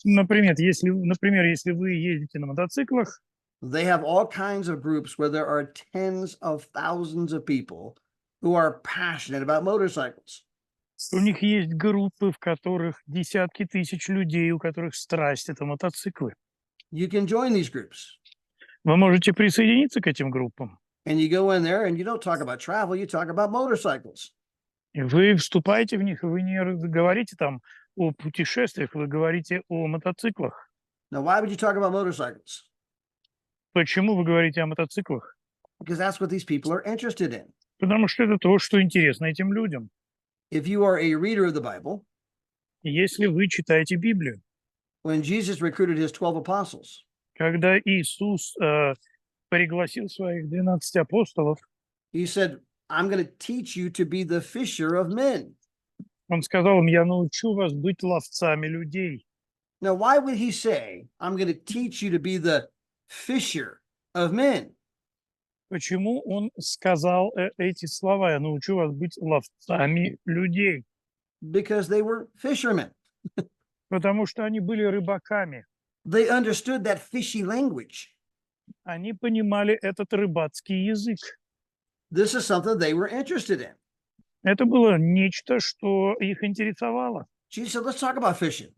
Например, если вы ездите на мотоциклах, they have all kinds of groups where there are tens of thousands of people who are passionate about motorcycles. у них есть группы, в которых десятки тысяч людей, у которых страсть — это мотоциклы. You can join these groups. Вы можете присоединиться к этим группам. And you go in there and you don't talk about travel, you talk about motorcycles. И вы вступаете в них, и вы не говорите там о путешествиях, вы говорите о мотоциклах. Now, why would you talk about motorcycles? Почему вы говорите о мотоциклах? Because that's what these people are interested in. Потому что это то, что интересно этим людям. If you are a reader of the Bible, Если вы читаете Библию, when Jesus recruited his 12 apostles, когда Иисус пригласил своих 12 апостолов, he said, I'm going to teach you to be the fisher of men. Он сказал им: «Я научу вас быть ловцами людей». Now, why would he say, I'm going to teach you to be the fisher of men? Почему он сказал эти слова: «Я научу вас быть ловцами людей»? Because they were fishermen. Потому что они были рыбаками. They understood that fishy language. Они понимали этот рыбацкий язык. This is something they were interested in. Это было нечто, что их интересовало. Jesus said, let's talk about fishing.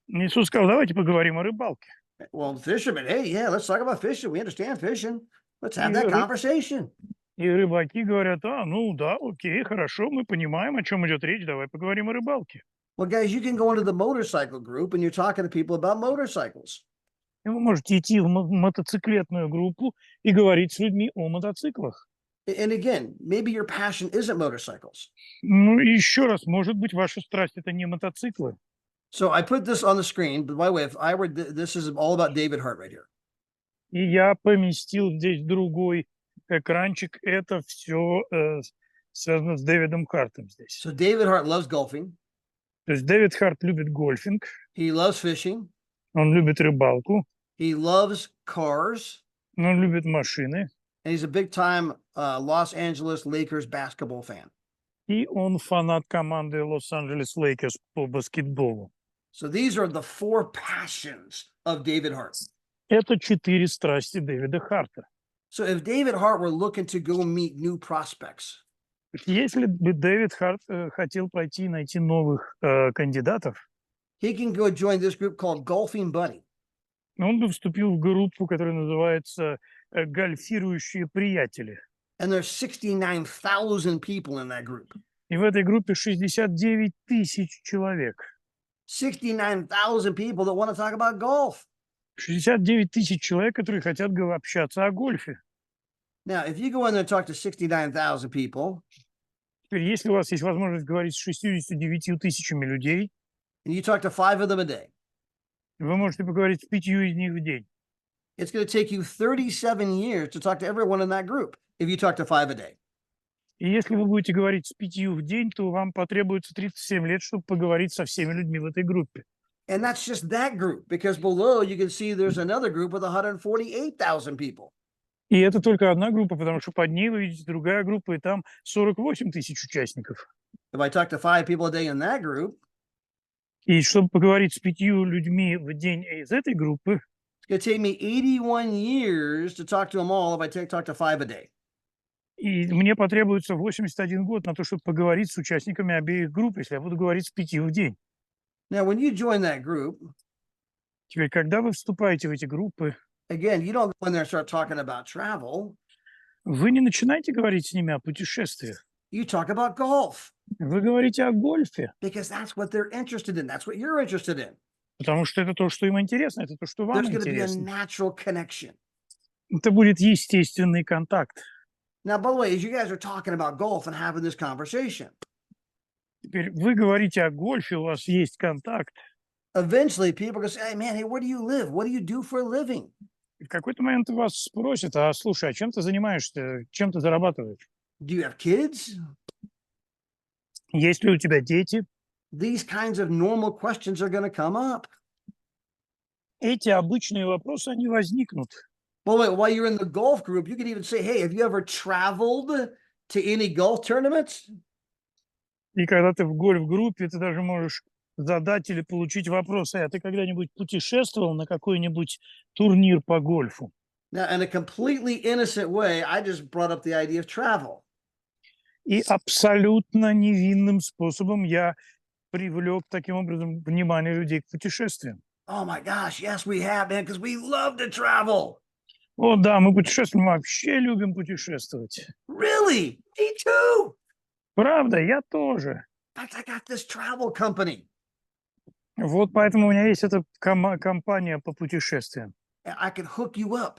Иисус сказал: «Давайте поговорим о рыбалке». Well, fishermen, hey, yeah, let's talk about fishing. We understand fishing. Let's have И that conversation. И рыбаки говорят: ну да, окей, хорошо, мы понимаем, о чем идет речь, давай поговорим о рыбалке. Well, guys, you can go into the motorcycle group and you're talking to people about motorcycles. И вы можете идти в мотоциклетную группу и говорить с людьми о мотоциклах. And again, maybe your passion isn't motorcycles. Ну и еще раз, может быть, ваша страсть — это не мотоциклы. So I put this on the screen, but by the way, if I were, this is all about David Hart right here. И я поместил здесь другой экранчик. Это все связано с Дэвидом Хартом здесь. So David Hart loves golfing. То есть Дэвид Харт любит гольфинг, He loves fishing. он любит рыбалку, He loves cars. он любит машины, And he's a big time Los Angeles Lakers basketball fan. и он фанат команды Лос-Анджелес Лейкерс по баскетболу. So these are the 4 passions of David Hart. Это 4 страсти Дэвида Харта. So if David Hart were looking to go meet new prospects, Если бы Дэвид Харт хотел пойти найти новых кандидатов, he can go join this group called Golfing Buddy. он бы вступил в группу, которая называется «Гольфирующие приятели». And there's 69,000 people in that group. И в этой группе 69 тысяч человек. 69,000 people that want to talk about golf. 69 тысяч человек, которые хотят общаться о гольфе. Now, if you go in there and talk to 69,000 people, Теперь, если у вас есть возможность говорить с 69 тысячами людей, and you talk to 5 of them a day, вы можете поговорить с 5 из них в день. it's going to take you 37 years to talk to everyone in that group if you talk to 5 a day. И если вы будете говорить с 5 в день, то вам потребуется 37 лет, чтобы поговорить со всеми людьми в этой группе. And that's just that group, because below you can see there's another group with 148,000 people. И это только одна группа, потому что под ней вы видите другая группа, и там 48 тысяч участников. If I talk to 5 people a day in that group, И чтобы поговорить с 5 людьми в день из этой группы, it's going to take me 81 years to talk to them all if I talk to 5 a day. и мне потребуется 81 год на то, чтобы поговорить с участниками обеих групп, если я буду говорить с 5 в день. Now, when you join that group, Теперь, когда вы вступаете в эти группы, again, you don't go in there and start talking about travel. вы не начинаете говорить с ними о путешествиях. You talk about golf, Вы говорите о гольфе, because that's what they're interested in. That's what you're interested in. потому что это то, что им интересно, это то, что вам There's going to be a интересно. natural connection. Это будет естественный контакт. Now, by the way, as you guys are talking about golf and having this conversation, Теперь вы говорите о гольфе, у вас есть контакт. eventually people are going to say, hey, man, hey, where do you live? What do you do for a living? И в какой-то момент вас спросят: а слушай, а чем ты занимаешься, чем ты зарабатываешь? Do you have kids? Есть ли у тебя дети? These kinds of normal questions are going to come up. Эти обычные вопросы, они возникнут. Well, wait, while you're in the golf group, you could even say, hey, have you ever traveled to any golf tournaments? И когда ты в гольф-группе, ты даже можешь задать или получить вопрос: а ты когда-нибудь путешествовал на какой-нибудь турнир по гольфу? Now, in a completely innocent way, I just brought up the idea of travel. И абсолютно невинным способом я привлек таким образом внимание людей к путешествиям. Oh my gosh, yes, we have, man, because we love to travel. О, да, мы путешествуем, вообще любим путешествовать. Really? Me too. Правда, я тоже. In fact, I got this travel company. Вот поэтому у меня есть эта компания по путешествиям. And I can hook you up.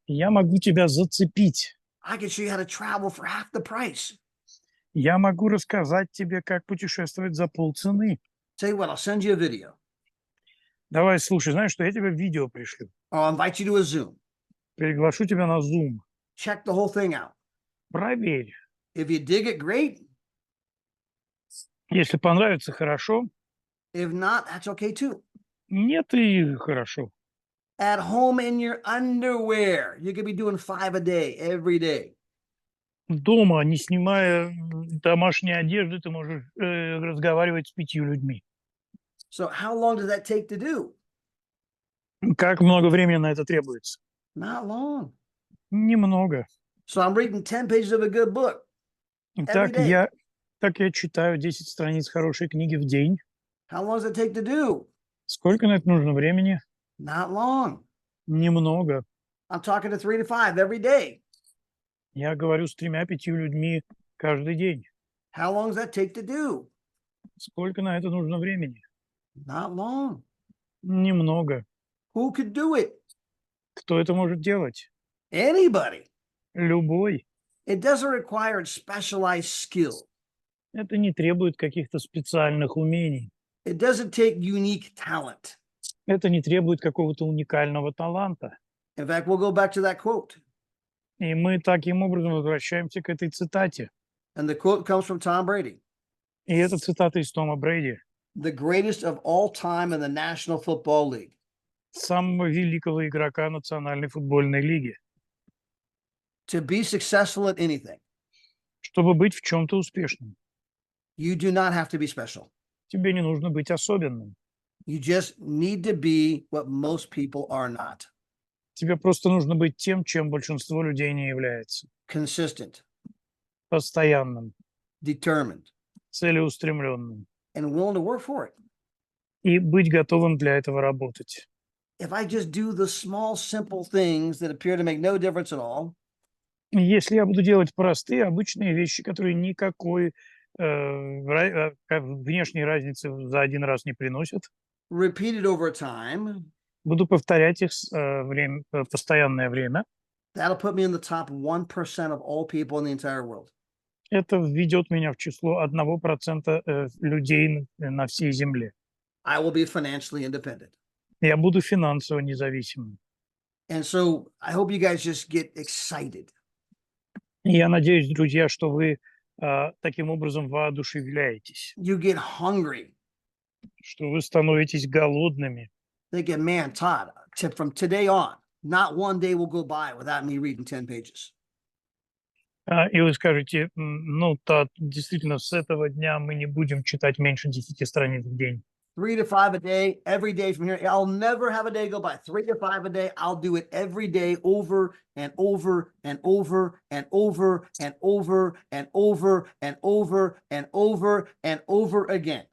Я могу тебя зацепить. I can show you how to travel for half the price. Я могу рассказать тебе, как путешествовать за полцены. Tell you what, I'll send you a video. Давай, слушай, знаешь что, я тебе видео пришлю. Or I'll invite you to a Zoom. Приглашу тебя на Zoom. Check the whole thing out. Проверь. If you dig it, great. Если понравится, хорошо. If not, that's okay too. Нет, и хорошо. At home in your underwear, you could be doing 5 a day, every day. Дома, не снимая домашней одежды, ты можешь разговаривать с 5 людьми. So how long does that take to do? Как много времени на это требуется? Not long. Немного. So I'm reading 10 pages of a good book. Так day. я читаю 10 страниц хорошей книги в день. How long does it take to do? Сколько на это нужно времени? Not long. Немного. I'm talking to 3 to 5 every day. Я говорю с 3-5 людьми каждый день. How long does that take to do? Сколько на это нужно времени? Not long. Немного. Who could do it? Кто это может делать? Anybody. Любой. It doesn't require specialized skill. Это не требует каких-то специальных умений. It doesn't take unique talent. Это не требует какого-то уникального таланта. In fact, we'll go back to that quote. И мы таким образом возвращаемся к этой цитате. And the quote comes from Tom Brady. И это цитата из Тома Брейди, The greatest of all time in the National Football League. самого великого игрока Национальной футбольной лиги. To be successful at anything, Чтобы быть в чем-то успешным, you do not have to be special. тебе не нужно быть особенным. You just need to be what most people are not. Тебе просто нужно быть тем, чем большинство людей не является. Consistent, Постоянным, determined, целеустремленным. and willing to work for it. И быть готовым для этого работать. If I just do the small, simple things that appear to make no difference at all, Если я буду делать простые, обычные вещи, которые никакой внешней разницы за один раз не приносят, repeated over time, буду повторять их постоянное время, that'll put me in the top 1% of all people in the entire world. это введет меня в число 1% людей на всей Земле. I will be financially independent. Я буду финансово независимым. And so I hope you guys just get excited. И я надеюсь, друзья, что вы таким образом воодушевляетесь, You get hungry, что вы становитесь голодными. thinking, man, Todd, from today on, not one day will go by without me reading 10 pages. И вы скажете, ну, действительно, с этого дня мы не будем читать меньше 10 страниц в день. 3 to 5 a day, every day from here. I'll never have a day go by. 3 to 5 a day. I'll do it every day over and over and over and over and over and over and over and over and over again.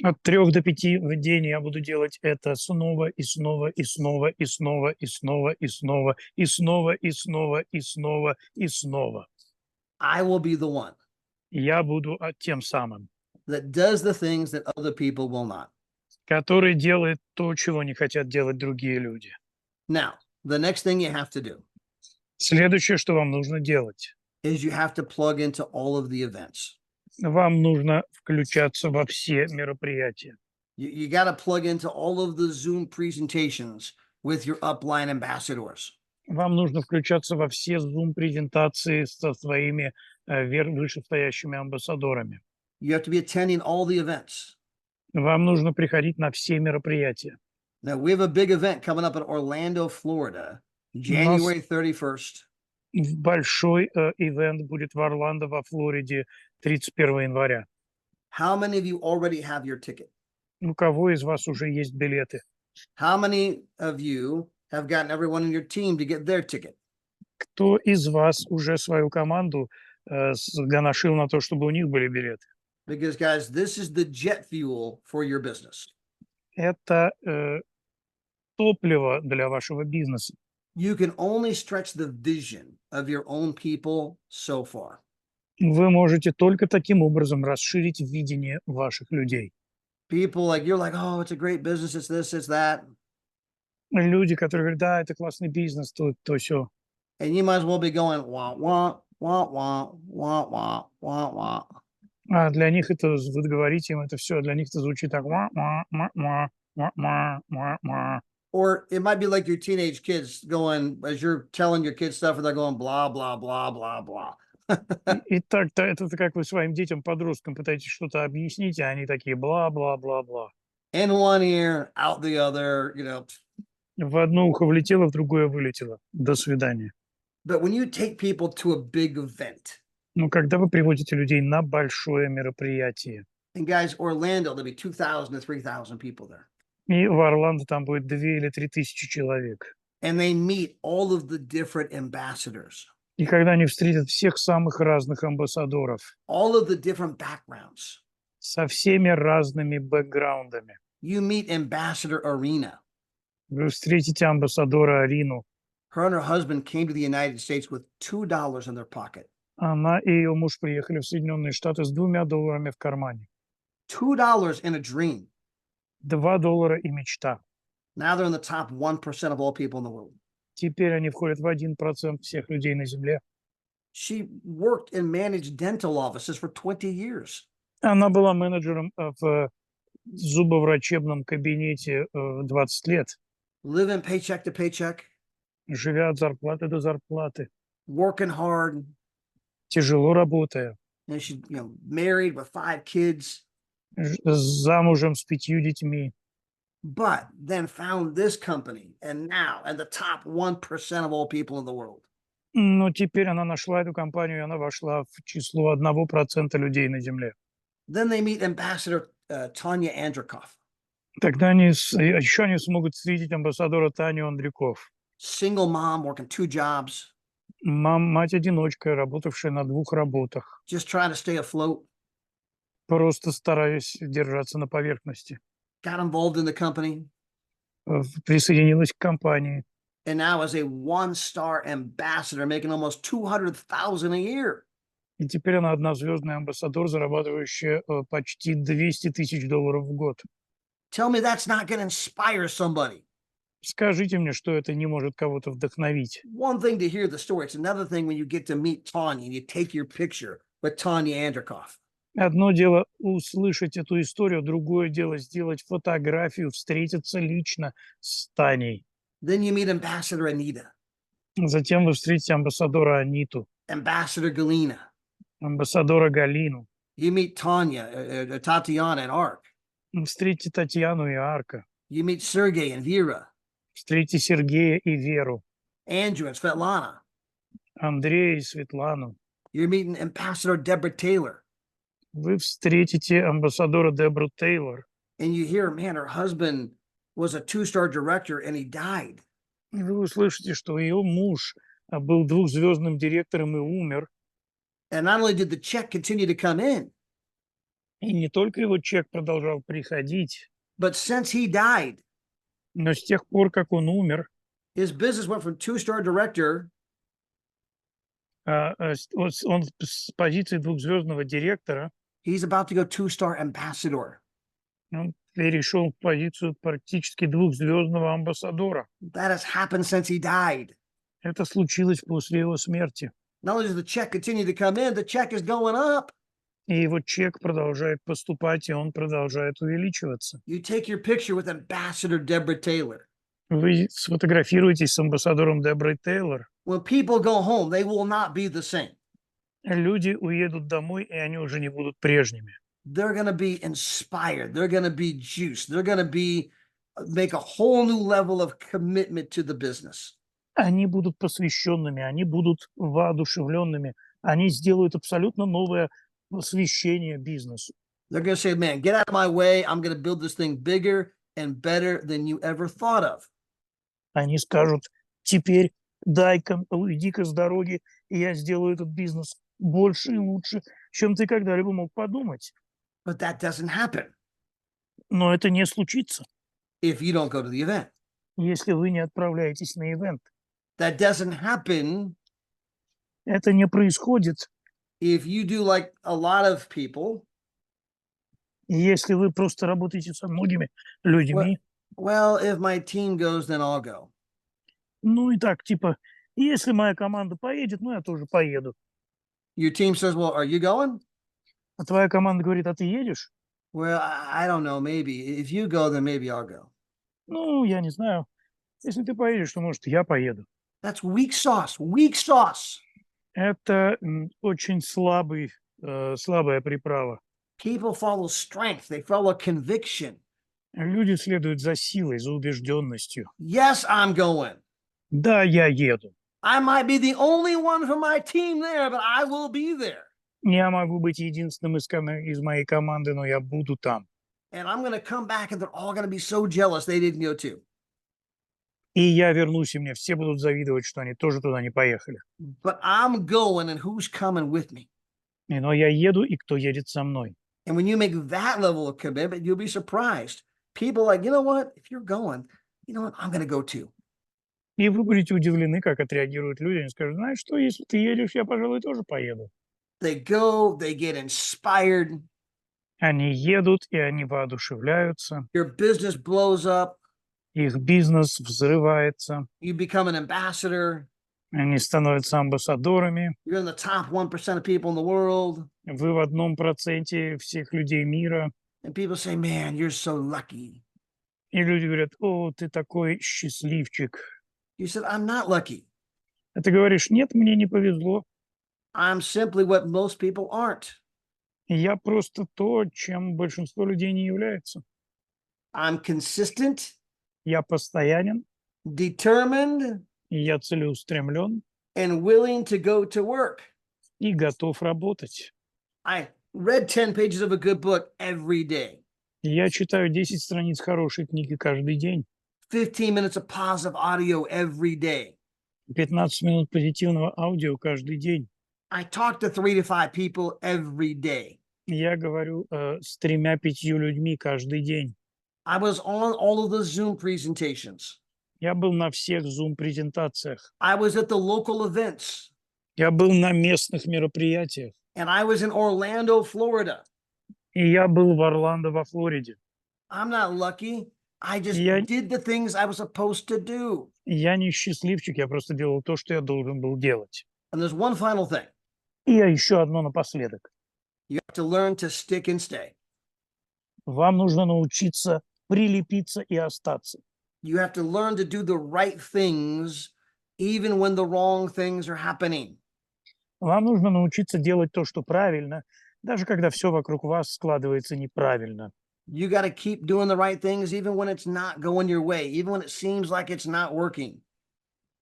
От 3 до 5 в день я буду делать это снова и снова и снова и снова и снова и снова и снова и снова и снова и снова. I will be the one Я буду тем самым, that does the things that other people will not. который делает то, чего не хотят делать другие люди. Now, the next thing you have to do Следующее, что вам нужно делать, is you have to plug into all of the events. вам нужно включаться во все мероприятия. You got to plug into all of the Zoom presentations with your upline ambassadors. Вам нужно включаться во все Zoom-презентации со своими вышестоящими амбассадорами. You have to be attending all the events. Вам нужно приходить на все мероприятия. Now, we have a big event coming up in Orlando, Florida, January 31st. Большой ивент будет в Орландо, во Флориде, 31 января. How many of you already have your ticket? У кого из вас уже есть билеты? How many of you have gotten everyone in your team to get their ticket? Кто из вас уже свою команду сгоношил на то, чтобы у них были билеты? Because, guys, this is the jet fuel for your business. Это топливо для вашего бизнеса. You can only stretch the vision of your own people so far. Вы можете только таким образом расширить видение ваших людей. People like, you're like, oh, it's a great business, it's this, it's that. Люди, которые говорят, да, это классный бизнес, то все. And you might as well be going, wah, wah, wah, wah, wah, wah, wah, wah. А для них это, вы говорите им это все, для них это звучит так. Ма-ма-ма-ма-ма-ма-ма. Or it might be like your teenage kids going, as you're telling your kids stuff, and they're going, blah, blah, blah, blah, blah. И так-то это как вы своим детям, подросткам пытаетесь что-то объяснить, а они такие бла-бла-бла-бла. In one ear, out the other, you know. В одно ухо влетело, в другое вылетело. До свидания. But when you take people to a big event, Но когда вы приводите людей на большое мероприятие, and guys, Orlando, there'll be 2,000 to 3,000 people there. и в Орландо там будет 2 или 3 тысячи человек, And they meet all of the different ambassadors, и когда они встретят всех самых разных амбассадоров, all of the different backgrounds. со всеми разными бэкграундами, You meet Ambassador Arena. вы встретите амбассадора Арину. Her and her husband came to the United States with $2 in their pocket. Она и ее муж приехали в Соединенные Штаты с $2 в кармане. $2 in a dream. $2 и мечта. Now they're in the top 1% of all people in the world. Теперь они входят в 1% всех людей на Земле. She worked and managed dental offices for 20 years. Она была менеджером в зубоврачебном кабинете 20 лет, Living paycheck to paycheck, живя от зарплаты до зарплаты, working hard. тяжело работая, And she, married with 5 kids, замужем с 5 детьми. but then found this company and now at the top 1% of all people in the world. Но теперь она нашла эту компанию, и она вошла в число 1% людей на Земле. Then they meet Ambassador Tanya Andrikov, Тогда еще они смогут встретить амбассадора Таню Андрюков. single mom working 2 jobs, Мать-одиночка, работавшая на 2 работах, just trying to stay afloat, просто стараясь держаться на поверхности. got involved in the company, Присоединилась к компании. and now is a 1-star ambassador making almost 200,000 a year. И теперь она однозвездный амбассадор, зарабатывающая почти $200,000 в год. Tell me that's not going to inspire somebody. Скажите мне, что это не может кого-то вдохновить. One thing to hear the story, it's another thing when you get to meet Tanya and you take your picture with Tanya Andrikov. Одно дело услышать эту историю, другое дело сделать фотографию, встретиться лично с Таней. Then you meet Ambassador Anita. Затем вы встретите амбассадора Аниту. Ambassador Galina. амбассадора Галину. You meet Tatiana and Ark. Встретите Татьяну и Арка. You meet Sergey and Vera. Встретите Сергея и Веру. Andrew and Svetlana. Андрея и Светлану. You're meeting Ambassador Deborah Taylor. Вы встретите амбассадора Дебру Тейлор. And you hear, man, her husband was a 2-star director and he died. И вы услышите, что ее муж был двухзвездным директором и умер. And not only did the check continue to come in, И не только его чек продолжал приходить, but since he died, но с тех пор, как он умер, his business went from 2-star director он с позиции двухзвездного директора he's about to go 2-star ambassador. он перешел в позицию практически двухзвездного амбассадора. That has happened since he died. Это случилось после его смерти. Not only does the check continue to come in, the check is going up. И его чек продолжает поступать, и он продолжает увеличиваться. You take your picture with Ambassador Deborah Taylor. Вы сфотографируетесь с амбассадором Деброй Тейлор. When people go home, they will not be the same. Люди уедут домой, и они уже не будут прежними. They're going to be inspired. They're going to be juiced. They're going to make a whole new level of commitment to the business. Они будут посвященными, они будут воодушевленными, они сделают абсолютно новое посвящение бизнесу. They're going to say, man, get out of my way. I'm going to build this thing bigger and better than you ever thought of. Они скажут, теперь дай-ка, уйди-ка с дороги, и я сделаю этот бизнес больше и лучше, чем ты когда-либо мог подумать. But that doesn't happen Но это не случится, if you don't go to the event. если вы не отправляетесь на ивент. That doesn't happen Это не происходит, if you do like a lot of people. если вы просто работаете со многими людьми. Well, if my team goes, then I'll go. Ну и так, типа, если моя команда поедет, ну я тоже поеду. Your team says, well, are you going? А твоя команда говорит, а ты едешь? Well, I don't know. Maybe. If you go, then maybe I'll go. Ну, я не знаю. Если ты поедешь, то, может, я поеду. That's weak sauce. Weak sauce. Это очень слабая приправа. People follow strength. They follow conviction. Люди следуют за силой, за убежденностью. Yes, I'm going. Да, я еду. I might be the only one from my team there, but I will be there. Я могу быть единственным из моей команды, но я буду там. And I'm going to come back and they're all going to be so jealous they didn't go too. И я вернусь, и мне все будут завидовать, что они тоже туда не поехали. But I'm going, and who's coming with me? Но я еду, и кто едет со мной? And when you make that level of commitment, you'll be surprised. People are like, you know what? If you're going, you know what? I'm going to go too. И вы будете удивлены, как отреагируют люди. Они скажут, знаешь что, если ты едешь, я, пожалуй, тоже поеду. They go, they get inspired. Они едут, и они воодушевляются. Your business blows up. Их бизнес взрывается. You become an ambassador. Они становятся амбассадорами. You're in the top 1% of people in the world. Вы в 1% всех людей мира. And people say, man, you're so lucky. И люди говорят, о, ты такой счастливчик. You said, I'm not lucky. А ты говоришь, нет, мне не повезло. I'm simply what most people aren't. Я просто то, чем большинство людей не является. I'm consistent, Я постоянен, determined, и я целеустремлен, and willing to go to work. и готов работать. I read 10 pages of a good book every day. Я читаю 10 страниц хорошей книги каждый день. 15 minutes of positive audio every day. 15 минут позитивного аудио каждый день. I talk to 3 to 5 people every day. Я говорю с 3-5 людьми каждый день. I was on all of the Zoom presentations. Я был на всех Zoom-презентациях. I was at the local events. Я был на местных мероприятиях. And I was in Orlando, Florida. И я был в Орландо, во Флориде. I'm not lucky. I just Я- did the things I was supposed to do. Я не счастливчик, я просто делал то, что я должен был делать. And there's one final thing. И еще одно напоследок. You have to learn to stick and stay. Вам нужно научиться прилепиться и остаться. You have to learn to do the right things even when the wrong things are happening. Вам нужно научиться делать то, что правильно, даже когда все вокруг вас складывается неправильно. You got to keep doing the right things even when it's not going your way, even when it seems like it's not working.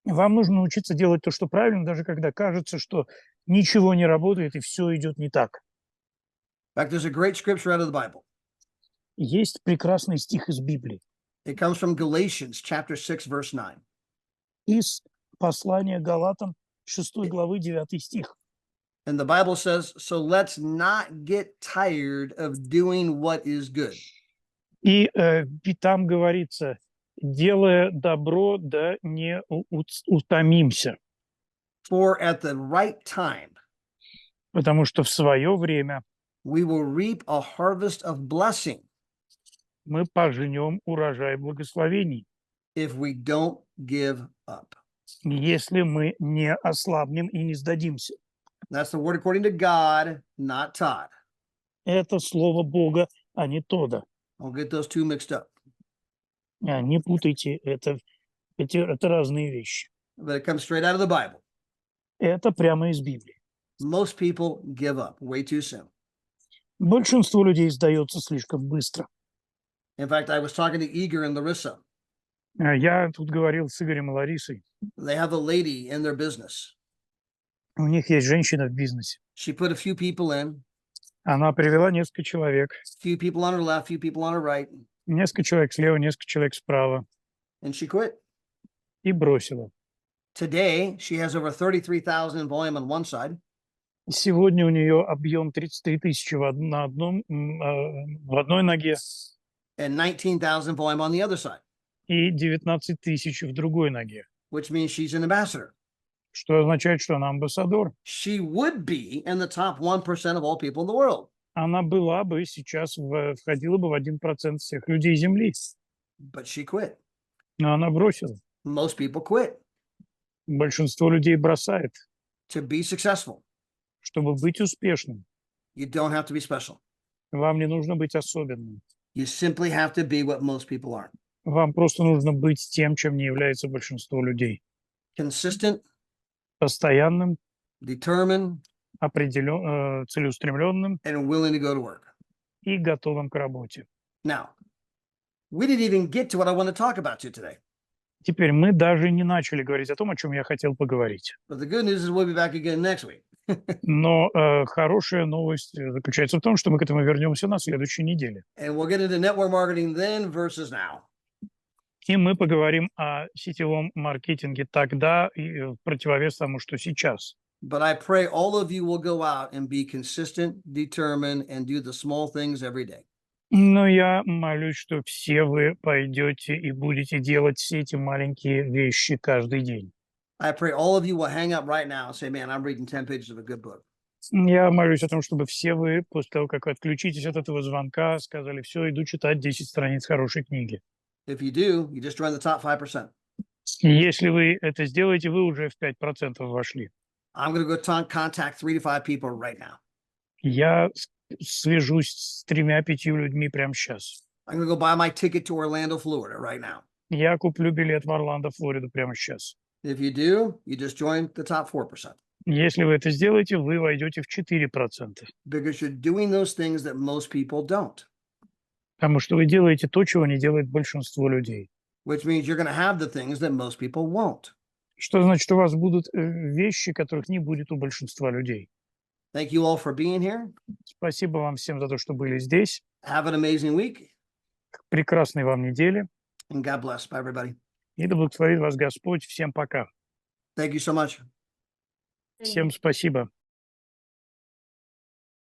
Вам нужно научиться делать то, что правильно, даже когда кажется, что ничего не работает и все идет не так. In fact, there's a great scripture out of the Bible. Есть прекрасный стих из Библии, It comes from Galatians chapter 6, verse 9. из послания Галатам 6 главы 9 стих. And the Bible says, so let's not get tired of doing what is good. И там говорится, делая добро, да не утомимся, For at the right time, потому что в свое время we will reap a harvest of blessing мы пожнем урожай благословений, if we don't give up. если мы не ослабнем и не сдадимся. That's the word according to God, not Todd. Это слово Бога, а не Тодда. Don't get those two mixed up. Не путайте, это разные вещи. But it comes straight out of the Bible. Это прямо из Библии. Most people give up way too soon. Большинство людей сдается слишком быстро. In fact, I was talking to Igor and Larissa. Я тут говорил с Игорем и Ларисой. They have a lady in their business. У них есть женщина в бизнесе. She put a few people in, Она привела несколько человек. few people on her left, few people on her right, Несколько человек слева, несколько человек справа. and she quit. И бросила. Today, she has over 33,000 in volume on one side, Сегодня у нее объем 33 тысячи в одной ноге and 19,000 volume on the other side, и 19 тысяч в другой ноге. which means she's an ambassador. Что означает, что она амбассадор. She would be in the top 1% of all people in the world, Она была бы сейчас, входила бы в 1% всех людей Земли. but she quit. Но она бросила. Most people quit Большинство людей бросает. to be successful. Чтобы быть успешным, You don't have to be special. вам не нужно быть особенным. You simply have to be what most people aren't. Вам просто нужно быть тем, чем не является большинство людей. Consistent, Постоянным, determined, целеустремленным and willing to go to work. и готовым к работе. Now, we didn't even get to what I want to talk about to you today. Теперь мы даже не начали говорить о том, о чем я хотел поговорить. But the good news is we'll be back again next week. Но хорошая новость заключается в том, что мы к этому вернемся на следующей неделе. And we'll get into network marketing then versus now. И мы поговорим о сетевом маркетинге тогда и в противовес тому, что сейчас. But I pray all of you will go out and be consistent, determined, and do the small things every day. Но я молюсь, что все вы пойдете и будете делать все эти маленькие вещи каждый день. I pray all of you will hang up right now and say, man, I'm reading 10 pages of a good book. Я молюсь о том, чтобы все вы, после того, как отключитесь от этого звонка, сказали, все, иду читать 10 страниц хорошей книги. If you do, you just join the top 5%. И если вы это сделаете, вы уже в 5% вошли. I'm going to go contact 3 to 5 people right now. Я свяжусь с 3-5 людьми прямо сейчас. I'm going to go buy my ticket to Orlando, Florida right now. Я куплю билет в Орландо, Флориду прямо сейчас. If you do, you just join the top 4%. Если вы это сделаете, вы войдете в 4%. Because you're doing those things that most people don't. Потому что вы делаете то, чего не делает большинство людей. Which means you're going to have the things that most people won't. Что значит, у вас будут вещи, которых не будет у большинства людей. Thank you all for being here. Спасибо вам всем за то, что были здесь. Have an amazing week. Прекрасной вам недели. And God bless. Bye, everybody. И да благословит вас Господь. Всем пока. Thank you so much. Всем спасибо.